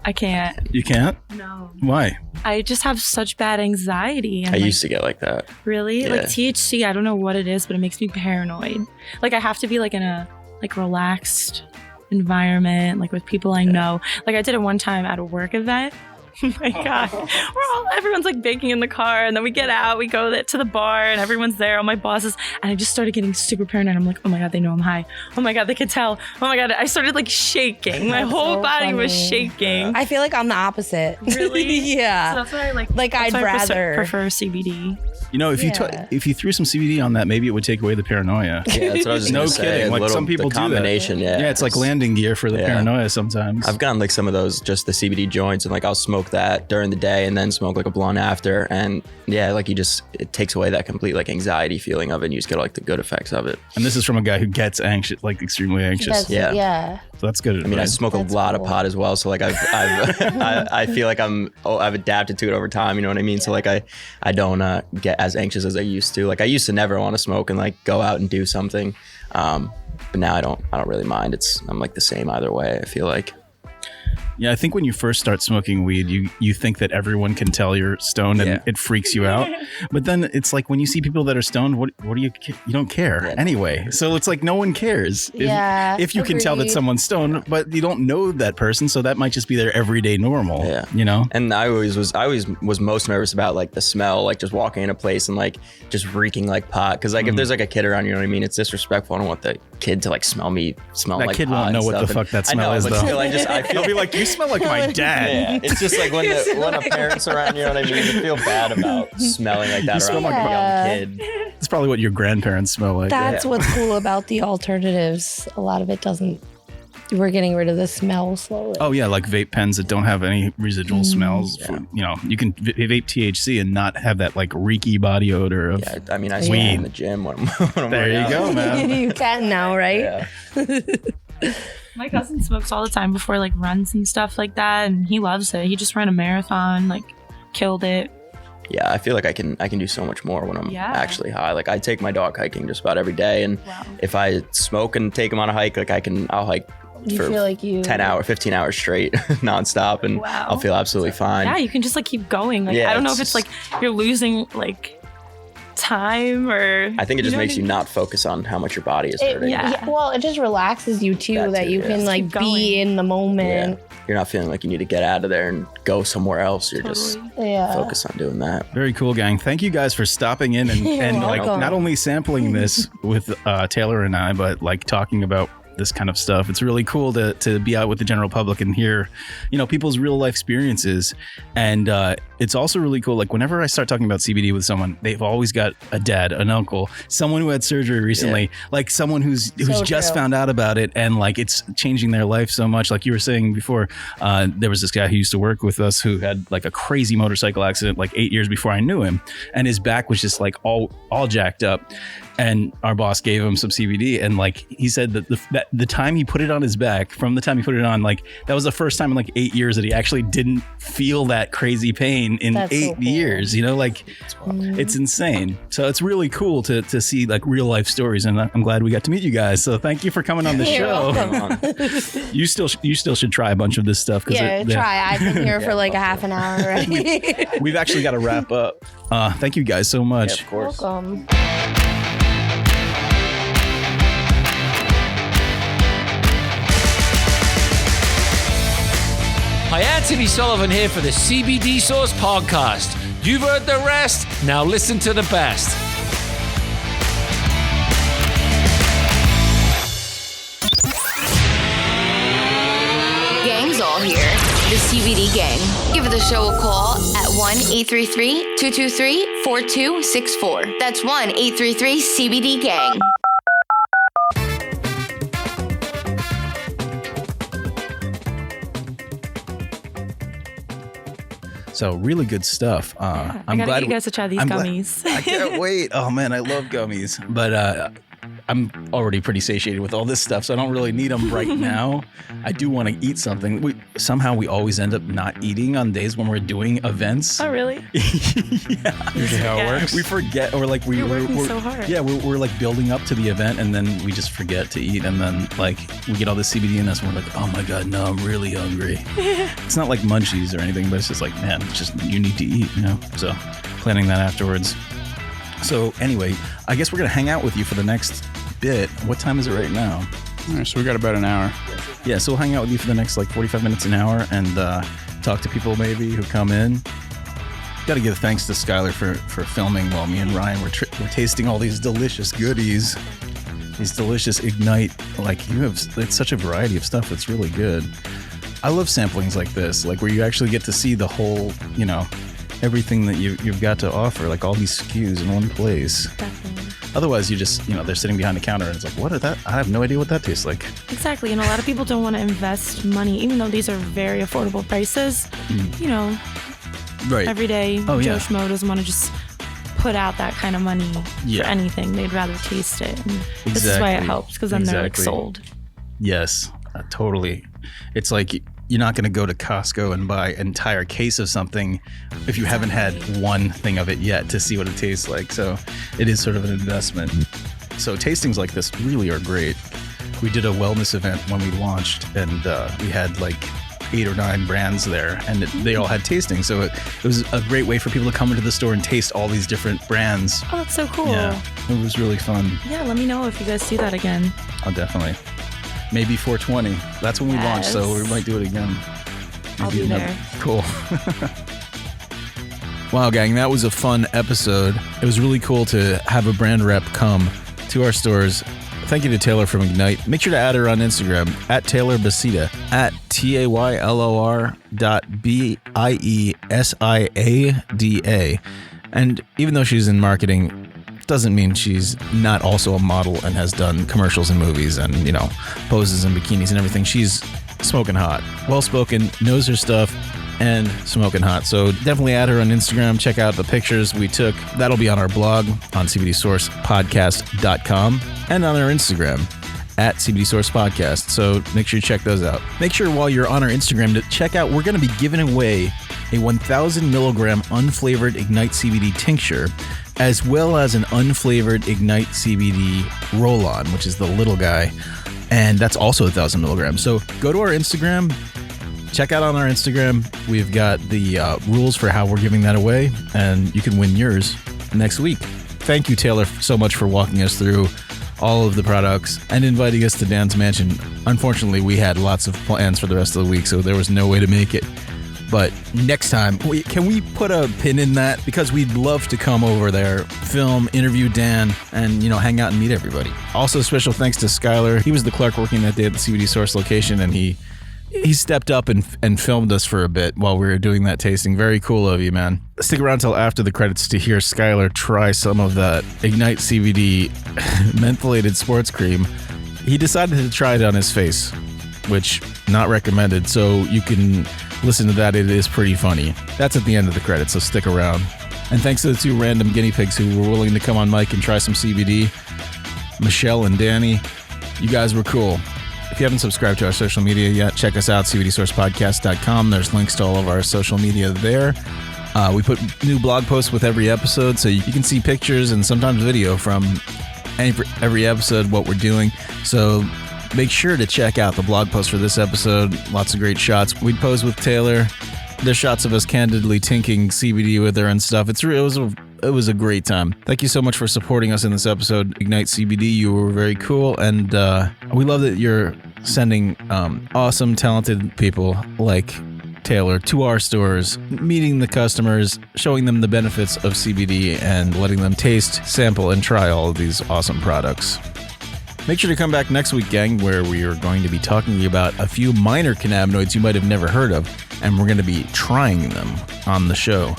I can't. You can't? No. Why? I just have such bad anxiety. I used to get like that. Really? Yeah. Like THC, I don't know what it is, but it makes me paranoid. Like I have to be like in a relaxed environment, like with people I know. Like I did it one time at a work event. Oh my God. Everyone's like baking in the car, and then we get out, we go to the bar, and everyone's there, all my bosses, and I just started getting super paranoid. I'm like, oh my God, they know I'm high. Oh my God, they could tell. Oh my God, I started like shaking. My whole body was shaking. I feel like I'm the opposite. Really? Yeah. So that's why I like I'd rather prefer CBD. You know, if you threw some CBD on that, maybe it would take away the paranoia. Yeah, that's what I was just no gonna say. kidding. Like some people the combination, do that. Yeah, it's like landing gear for the paranoia sometimes. I've gotten like some of those, just the CBD joints, and like I'll smoke that during the day and then smoke like a blunt after, and yeah, like it takes away that complete like anxiety feeling of it, and you just get like the good effects of it. And this is from a guy who gets anxious, like extremely anxious. Yeah. So that's good. I mean, I smoke a lot of pot as well, so like I feel like I've adapted to it over time. You know what I mean? So like I don't get as anxious as I used to. Like I used to never want to smoke and like go out and do something, but now I don't really mind. I'm like the same either way, I feel like. Yeah, I think when you first start smoking weed, you think that everyone can tell you're stoned, and it freaks you out. But then it's like when you see people that are stoned, what do you don't care anyway. So it's like no one cares. If you can tell that someone's stoned, but you don't know that person, so that might just be their everyday normal. Yeah, you know. And I always was most nervous about like the smell, like just walking in a place and like just reeking like pot. Because like if there's like a kid around, you know what I mean? It's disrespectful. I don't want the kid to like smell like pot. That kid won't know what the fuck that smell is, though. Still, I feel he'll be like, you smell like my dad. Yeah, it's just like when a parent's around, you know what I mean? You feel bad about smelling like that around like a young kid. It's probably what your grandparents smell like. That's what's cool about the alternatives. A lot of it doesn't. We're getting rid of the smell slowly. Oh yeah, like vape pens that don't have any residual smells. Yeah. For, you know, you can vape THC and not have that like reeky body odor of I mean, I smoke in the gym when I'm there you go, man. You can now, right? Yeah. My cousin smokes all the time before like runs and stuff like that, and he loves it. He just ran a marathon, like killed it. Yeah, I feel like I can do so much more when I'm actually high. Like I take my dog hiking just about every day, and if I smoke and take him on a hike, like I'll hike for feel like 15 hours straight nonstop, and I'll feel absolutely fine. Yeah, you can just like keep going. Like I don't know if it's like you're losing like time, or I think it just makes you not focus on how much your body is hurting. Well, it just relaxes you too, that you can like be in the moment. Yeah. not feeling like you need to get out of there and go somewhere else. You're just focused on doing that. Very cool, gang. Thank you guys for stopping in and like not only sampling this with Taylor and I, but like talking about this kind of stuff. It's really cool to be out with the general public and hear, people's real life experiences. And it's also really cool. Like whenever I start talking about CBD with someone, they've always got a dad, an uncle, someone who had surgery recently, like someone who's just found out about it, and like it's changing their life so much. Like you were saying before, there was this guy who used to work with us who had like a crazy motorcycle accident like 8 years before I knew him, and his back was just like all jacked up. And our boss gave him some CBD, and like he said that the time he put it on his back, from the time he put it on, like that was the first time in like 8 years that he actually didn't feel that crazy pain in 8 years. Like it's insane. So it's really cool to see like real life stories, and I'm glad we got to meet you guys. So thank you for coming on the show. You still should try a bunch of this stuff. Try. I've been here for like a half an hour already. We've actually got to wrap up. Thank you guys so much. Yeah, of course. Welcome. Hi, Anthony Sullivan here for the CBD Source podcast. You've heard the rest, now listen to the best. Gang's all here. The CBD Gang. Give the show a call at 1-833-223-4264. That's 1-833-CBD-GANG. So really good stuff. I'm glad you guys to try these gummies. I can't wait. Oh man, I love gummies. But I'm already pretty satiated with all this stuff, so I don't really need them right now. I do want to eat something. Somehow we always end up not eating on days when we're doing events. Oh really? Yeah. Usually how it works. We forget, or like we're working so hard. Yeah, we're like building up to the event, and then we just forget to eat, and then like we get all this CBD in us, and we're like, oh my god, no, I'm really hungry. It's not like munchies or anything, but it's just like, man, it's just you need to eat, So planning that afterwards. So anyway, I guess we're gonna hang out with you for the next bit. What time is it right now? All right, so we got about an hour. Yeah, so we'll hang out with you for the next like 45 minutes, an hour, and talk to people maybe who come in. Got to give thanks to Skyler for filming while me and Ryan were tasting all these delicious goodies. These delicious Ignite, it's such a variety of stuff. It's really good. I love samplings like this, like where you actually get to see the whole, everything that you've got to offer, like all these SKUs in one place. Definitely. Otherwise, you just, they're sitting behind the counter and it's like, what is that? I have no idea what that tastes like. Exactly. And a lot of people don't want to invest money, even though these are very affordable prices. Right. Everyday Joe Schmo doesn't want to just put out that kind of money for anything. They'd rather taste it. And this is why it helps, because then they're like sold. Yes, totally. It's like you're not going to go to Costco and buy an entire case of something if you haven't had one thing of it yet to see what it tastes like. So it is sort of an investment. So tastings like this really are great. We did a wellness event when we launched, and we had like 8 or 9 brands there, and they all had tastings. So it was a great way for people to come into the store and taste all these different brands. Oh, that's so cool. Yeah, it was really fun. Yeah, let me know if you guys do that again. Oh, definitely. Maybe 420. That's when we launched, so we might do it again. I'll be there. Cool. Wow, gang, that was a fun episode. It was really cool to have a brand rep come to our stores. Thank you to Taylor from Ignite. Make sure to add her on Instagram at Taylor Basida, at TaylorBiesiada. And even though she's in marketing, doesn't mean she's not also a model and has done commercials and movies and, poses in bikinis and everything. She's smoking hot, well-spoken, knows her stuff, and smoking hot. So definitely add her on Instagram. Check out the pictures we took. That'll be on our blog on CBDSourcePodcast.com and on our Instagram at CBD Source Podcast. So make sure you check those out. Make sure while you're on our Instagram to check out, we're going to be giving away a 1,000 milligram unflavored Ignite CBD tincture, as well as an unflavored Ignite CBD roll-on, which is the little guy. And that's also 1,000 milligrams. So go to our Instagram, check out on our Instagram. We've got the rules for how we're giving that away, and you can win yours next week. Thank you, Taylor, so much for walking us through all of the products, and inviting us to Dan's mansion. Unfortunately, we had lots of plans for the rest of the week, so there was no way to make it. But next time, can we put a pin in that? Because we'd love to come over there, film, interview Dan, and, hang out and meet everybody. Also, special thanks to Skyler. He was the clerk working that day at the CBD Source location, and he stepped up and filmed us for a bit while we were doing that tasting. Very cool of you, man. Stick around till after the credits to hear Skyler try some of that Ignite CBD mentholated sports cream. He decided to try it on his face, which not recommended, so you can listen to that. It is pretty funny. That's at the end of the credits, so stick around. And thanks to the 2 random guinea pigs who were willing to come on mic and try some CBD, Michelle and Danny. You guys were cool. If you haven't subscribed to our social media yet, check us out, cbdsourcepodcast.com. There's links to all of our social media there. We put new blog posts with every episode, so you can see pictures and sometimes video from every episode, what we're doing. So make sure to check out the blog post for this episode. Lots of great shots. We posed with Taylor. There's shots of us candidly tinking CBD with her and stuff. It was a great time. Thank you so much for supporting us in this episode, Ignite CBD. You were very cool, and we love that you're sending awesome, talented people like Taylor to our stores, meeting the customers, showing them the benefits of CBD, and letting them taste, sample, and try all of these awesome products. Make sure to come back next week, gang, where we are going to be talking about a few minor cannabinoids you might have never heard of, and we're going to be trying them on the show.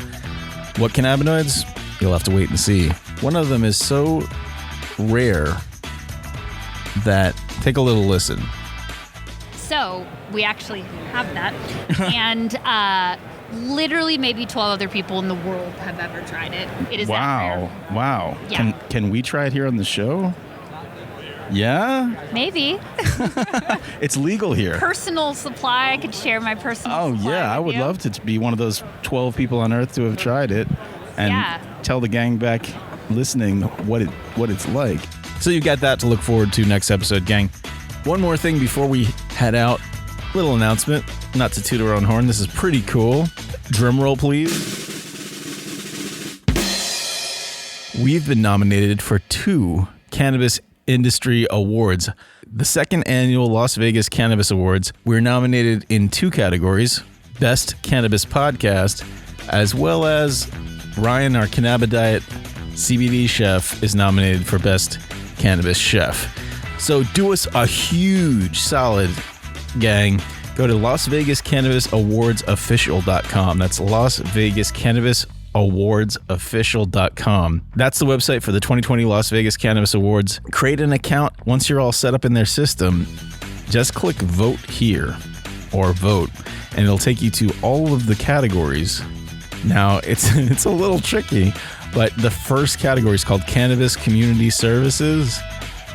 What cannabinoids? You'll have to wait and see. One of them is so rare that take a little listen. So we actually have that, and literally maybe 12 other people in the world have ever tried it. It is that rare. Wow. Yeah. Can we try it here on the show? Yeah? Maybe. It's legal here. Personal supply. I could share my personal supply. Oh, yeah. I would love to be one of those 12 people on Earth to have tried it and tell the gang back listening what it's like. So you got that to look forward to next episode, gang. One more thing before we head out. Little announcement. Not to toot our own horn. This is pretty cool. Drum roll, please. We've been nominated for 2 Cannabis Industry Awards. The 2nd annual Las Vegas Cannabis Awards. We're nominated in 2 categories: Best Cannabis Podcast, as well as Ryan, our Cannabidiet CBD chef, is nominated for Best Cannabis Chef. So do us a huge solid, gang. Go to LasVegasCannabisAwardsOfficial.com. That's LasVegasCannabisAwardsOfficial.com. That's the website for the 2020 Las Vegas Cannabis Awards. Create an account. Once you're all set up in their system, just click vote here or vote, and it'll take you to all of the categories. Now, it's a little tricky, but the first category is called Cannabis Community Services.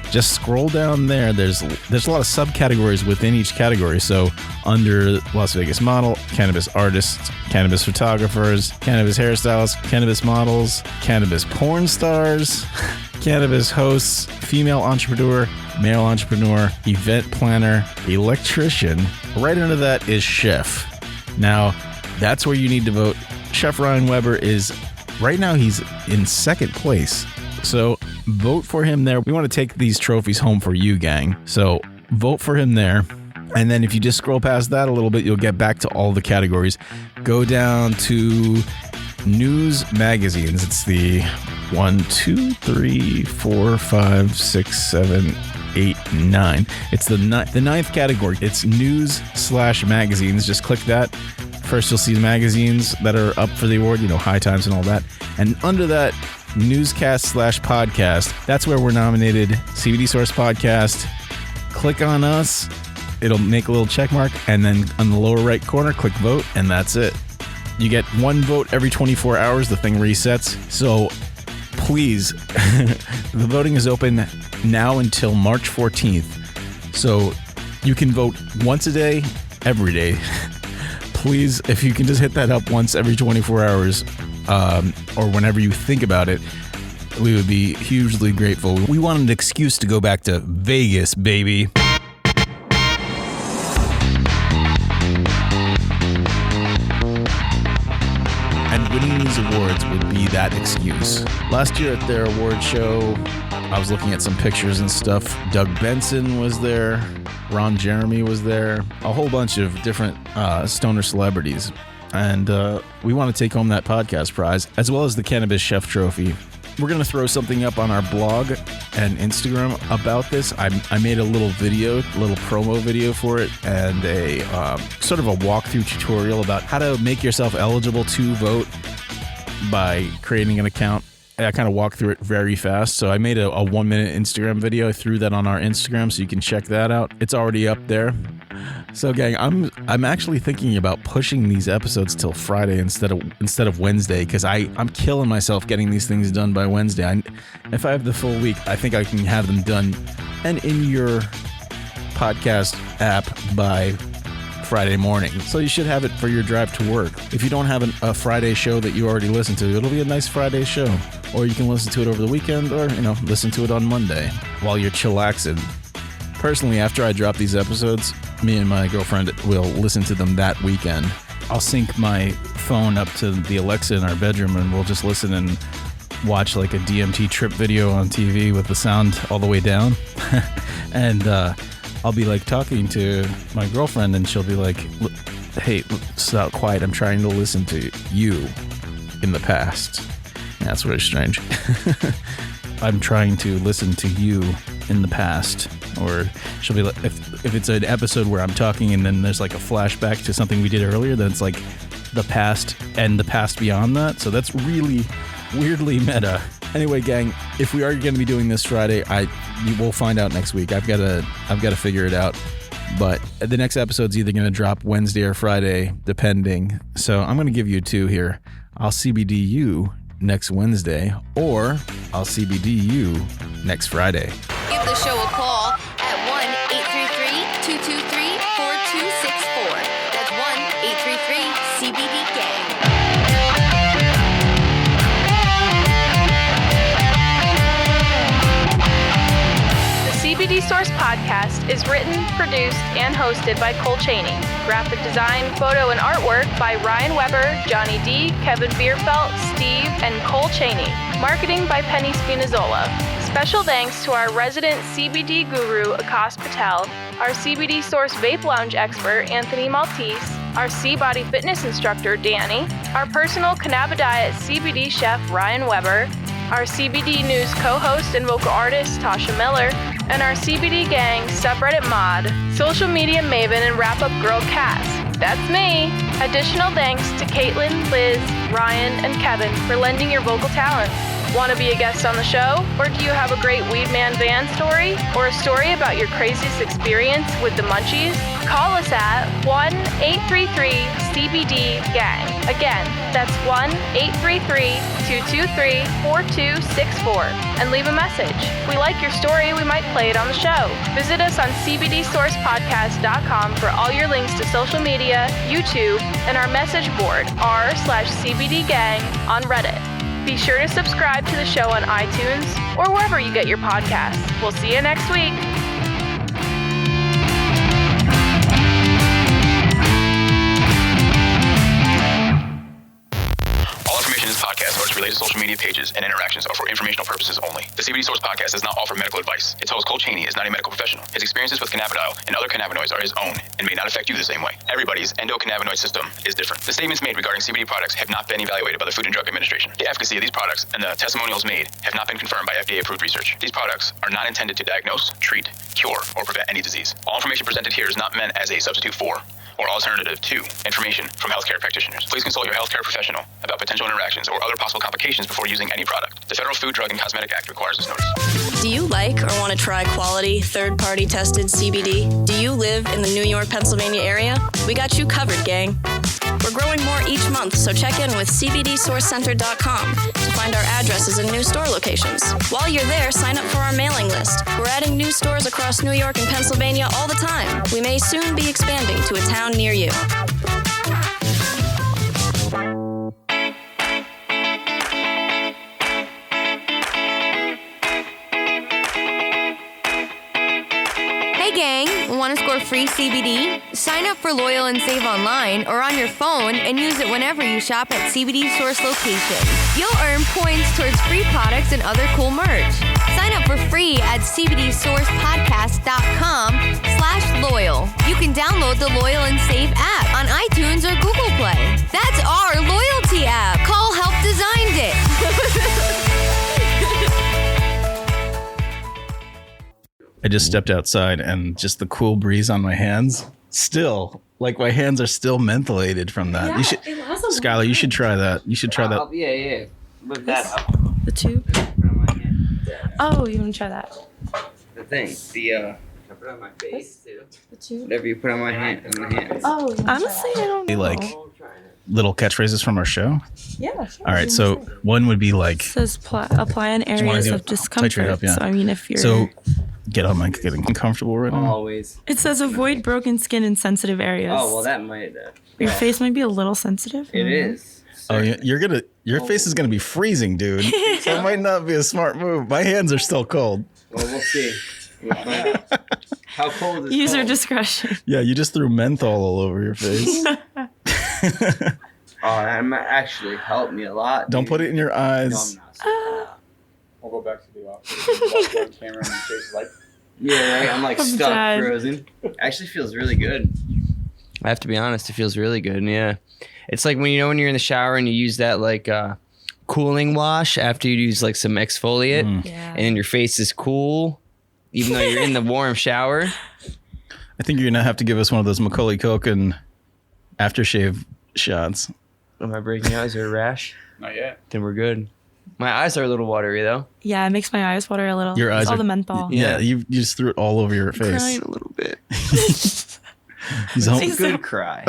Just scroll down there. There's a lot of subcategories within each category. So under Las Vegas Model, Cannabis Artists, Cannabis Photographers, Cannabis Hairstylists, Cannabis Models, Cannabis Porn Stars, Cannabis Hosts, Female Entrepreneur, Male Entrepreneur, Event Planner, Electrician. Right under that is Chef. Now, that's where you need to vote. Chef Ryan Weber is, right now he's in 2nd place. So vote for him there. We want to take these trophies home for you, gang. So vote for him there. And then if you just scroll past that a little bit, you'll get back to all the categories. Go down to news magazines. It's the 1, 2, 3, 4, 5, 6, 7, 8, 9. It's the 9th category. It's news/magazines. Just click that. First, you'll see the magazines that are up for the award, High Times and all that. And under that, newscast/podcast, that's where we're nominated. CBD Source Podcast. Click on us. It'll make a little check mark, and then on the lower right corner, click vote, and that's it. You get 1 vote every 24 hours. The thing resets. So please, the voting is open now until March 14th. So you can vote once a day, every day. Please, if you can just hit that up once every 24 hours, or whenever you think about it, we would be hugely grateful. We want an excuse to go back to Vegas, baby. And winning these awards would be that excuse. Last year at their award show, I was looking at some pictures and stuff. Doug Benson was there. Ron Jeremy was there. A whole bunch of different stoner celebrities. And we want to take home that podcast prize, as well as the Cannabis Chef Trophy. We're going to throw something up on our blog and Instagram about this. I made a little promo video for it, and a sort of a walkthrough tutorial about how to make yourself eligible to vote by creating an account. I kind of walked through it very fast. So I made a 1-minute Instagram video. I threw that on our Instagram, so you can check that out. It's already up there. So gang, I'm actually thinking about pushing these episodes till Friday instead of Wednesday, because I'm killing myself getting these things done by Wednesday. If I have the full week, I think I can have them done and in your podcast app by Friday morning. So you should have it for your drive to work. If you don't have a Friday show that you already listen to, it'll be a nice Friday show. Or you can listen to it over the weekend, or listen to it on Monday while you're chillaxing. Personally, after I drop these episodes, me and my girlfriend will listen to them that weekend. I'll sync my phone up to the Alexa in our bedroom, and we'll just listen and watch like a DMT trip video on TV with the sound all the way down. And I'll be like talking to my girlfriend, and she'll be like, "Hey, stop, quiet. I'm trying to listen to you in the past." Yeah, that's really strange. I'm trying to listen to you in the past. Or she'll be like, if it's an episode where I'm talking and then there's like a flashback to something we did earlier, then it's like the past and the past beyond that. So that's really weirdly meta. Anyway, gang, if we are going to be doing this Friday, you will find out next week. I've got to figure it out. But the next episode's either going to drop Wednesday or Friday, depending. So I'm going to give you 2 here. I'll CBD you next Wednesday, or I'll CBD you next Friday. Give the show a call at 1-833-223-4264. That's 1-833-CBD-GANG. CBD Source Podcast is written, produced, and hosted by Cole Cheney. Graphic design, photo, and artwork by Ryan Weber, Johnny D, Kevin Bierfelt, Steve, and Cole Cheney. Marketing by Penny Spinazzola. Special thanks to our resident CBD guru, Akash Patel, our CBD Source Vape Lounge expert, Anthony Maltese, our C-Body Fitness instructor, Danny, our personal Cannabidiet CBD chef, Ryan Weber, our CBD News co-host and vocal artist, Tasha Miller, and our CBD Gang subreddit mod, social media maven, and wrap-up girl Cass. That's me. Additional thanks to Caitlin, Liz, Ryan, and Kevin for lending your vocal talent. Want to be a guest on the show? Or do you have a great Weed Man van story? Or a story about your craziest experience with the munchies? Call us at 1-833-CBD-GANG. Again, that's 1-833-223-4264. And leave a message. If we like your story, we might play it on the show. Visit us on CBDSourcePodcast.com for all your links to social media, YouTube, and our message board, r/CBDGang on Reddit. Be sure to subscribe to the show on iTunes or wherever you get your podcasts. We'll see you next week. Podcast or its related social media pages and interactions are for informational purposes only. The CBD Source Podcast does not offer medical advice. Its host, Cole Cheney, is not a medical professional. His experiences with cannabidiol and other cannabinoids are his own and may not affect you the same way. Everybody's endocannabinoid system is different. The statements made regarding CBD products have not been evaluated by the Food and Drug Administration. The efficacy of these products and the testimonials made have not been confirmed by FDA-approved research. These products are not intended to diagnose, treat, cure, or prevent any disease. All information presented here is not meant as a substitute for or alternative to information from healthcare practitioners. Please consult your healthcare professional about potential interactions or other possible complications before using any product. The Federal Food, Drug, and Cosmetic Act requires this notice. Do you like or want to try quality, third-party tested CBD? Do you live in the New York, Pennsylvania area? We got you covered, gang. We're growing more each month, so check in with CBDSourceCenter.com to find our addresses and new store locations. While you're there, sign up for our mailing list. We're adding new stores across New York and Pennsylvania all the time. We may soon be expanding to a town near you. Hey gang, want to score free CBD? Sign up for Loyal and Save online or on your phone and use it whenever you shop at CBD Source locations. You'll earn points towards free products and other cool merch. Sign up for free at cbdsourcepodcast.com/loyal. You can download the Loyal and Save app on iTunes or Google Play. That's our loyalty app. Call Help Designed It. I just stepped outside and just the cool breeze on my hands. Still, like my hands are still mentholated from that. Yeah, You should, Skyler, you should try that. You should try that. Yeah. Lift that up. The tube? Oh, you want to try that? The thing. I put it on my face too. The tube? Whatever you put on my hand. On my hands. Oh, honestly, I don't know. Like little catchphrases from our show. Yeah, sure. All right, so one would be like. It says apply in areas of discomfort. Up, yeah. So I mean, if you're. So get up, Mike. Getting uncomfortable right now. Always. It says avoid broken skin in sensitive areas. Oh well, that might. Your face might be a little sensitive. It is. Oh, your face is gonna be freezing, dude. So it might not be a smart move. My hands are still cold. Well, we'll see. We'll find out. How cold is User cold? discretion. Yeah, you just threw menthol all over your face. Oh, that might actually help me a lot. Don't dude. put it in your eyes. No, I'm not. I'll go back to the office. On camera and face is like. Yeah, right. I'm like I'm stuck, dead. frozen. Actually, feels really good. I have to be honest. It feels really good. Yeah, it's like when you're in the shower and you use that like cooling wash after you use like some exfoliate, and then your face is cool, even though you're in the warm shower. I think you're gonna have to give us one of those Macaulay Culkin aftershave shots. Am I breaking out? Is there a rash? Not yet. Then we're good. My eyes are a little watery though. Yeah, it makes my eyes water a little. Your eyes it's all are the menthol. Yeah, you just threw it all over your I'm face. crying a little bit. He's all, It's a good cry.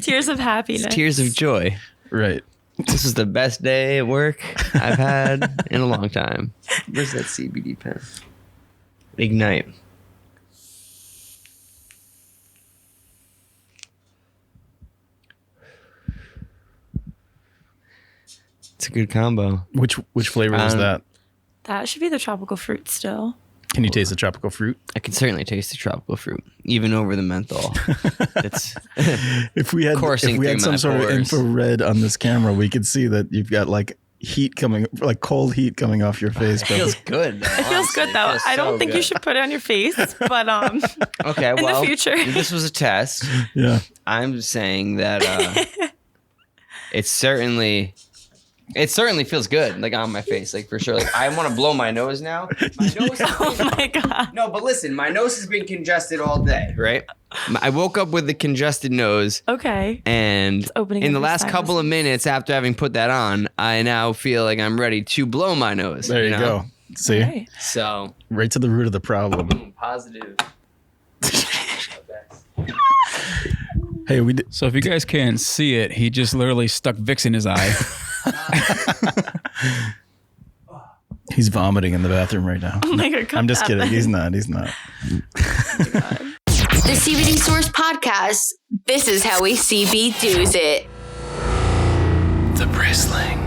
Tears of happiness. It's tears of joy. Right. This is the best day at work I've had in a long time. Where's that CBD pen? Ignite. It's a good combo. Which flavor was that? That should be the tropical fruit still. Can you taste the tropical fruit? I can certainly taste the tropical fruit, even over the menthol. It's if we had some sort of infrared on this camera, we could see that you've got like heat coming, like cold heat coming off your face. It feels good. It feels good though. I don't think you should put it on your face, but okay, in well, the future. This was a test. Yeah. I'm saying that it certainly feels good, like on my face, like for sure. Like I want to blow my nose now. My nose. Oh my god. No, but listen, my nose has been congested all day, right? I woke up with a congested nose. Okay. And opening in the up last your couple of minutes after having put that on, I now feel like I'm ready to blow my nose. There you go. See? Right. So right to the root of the problem. positive. Hey, we did. So if you guys can't see it, he just literally stuck Vicks in his eye. He's vomiting in the bathroom right now. Oh my God, I'm just kidding. He's not. The CBD Source Podcast. This is how we CB do's it. The bristling.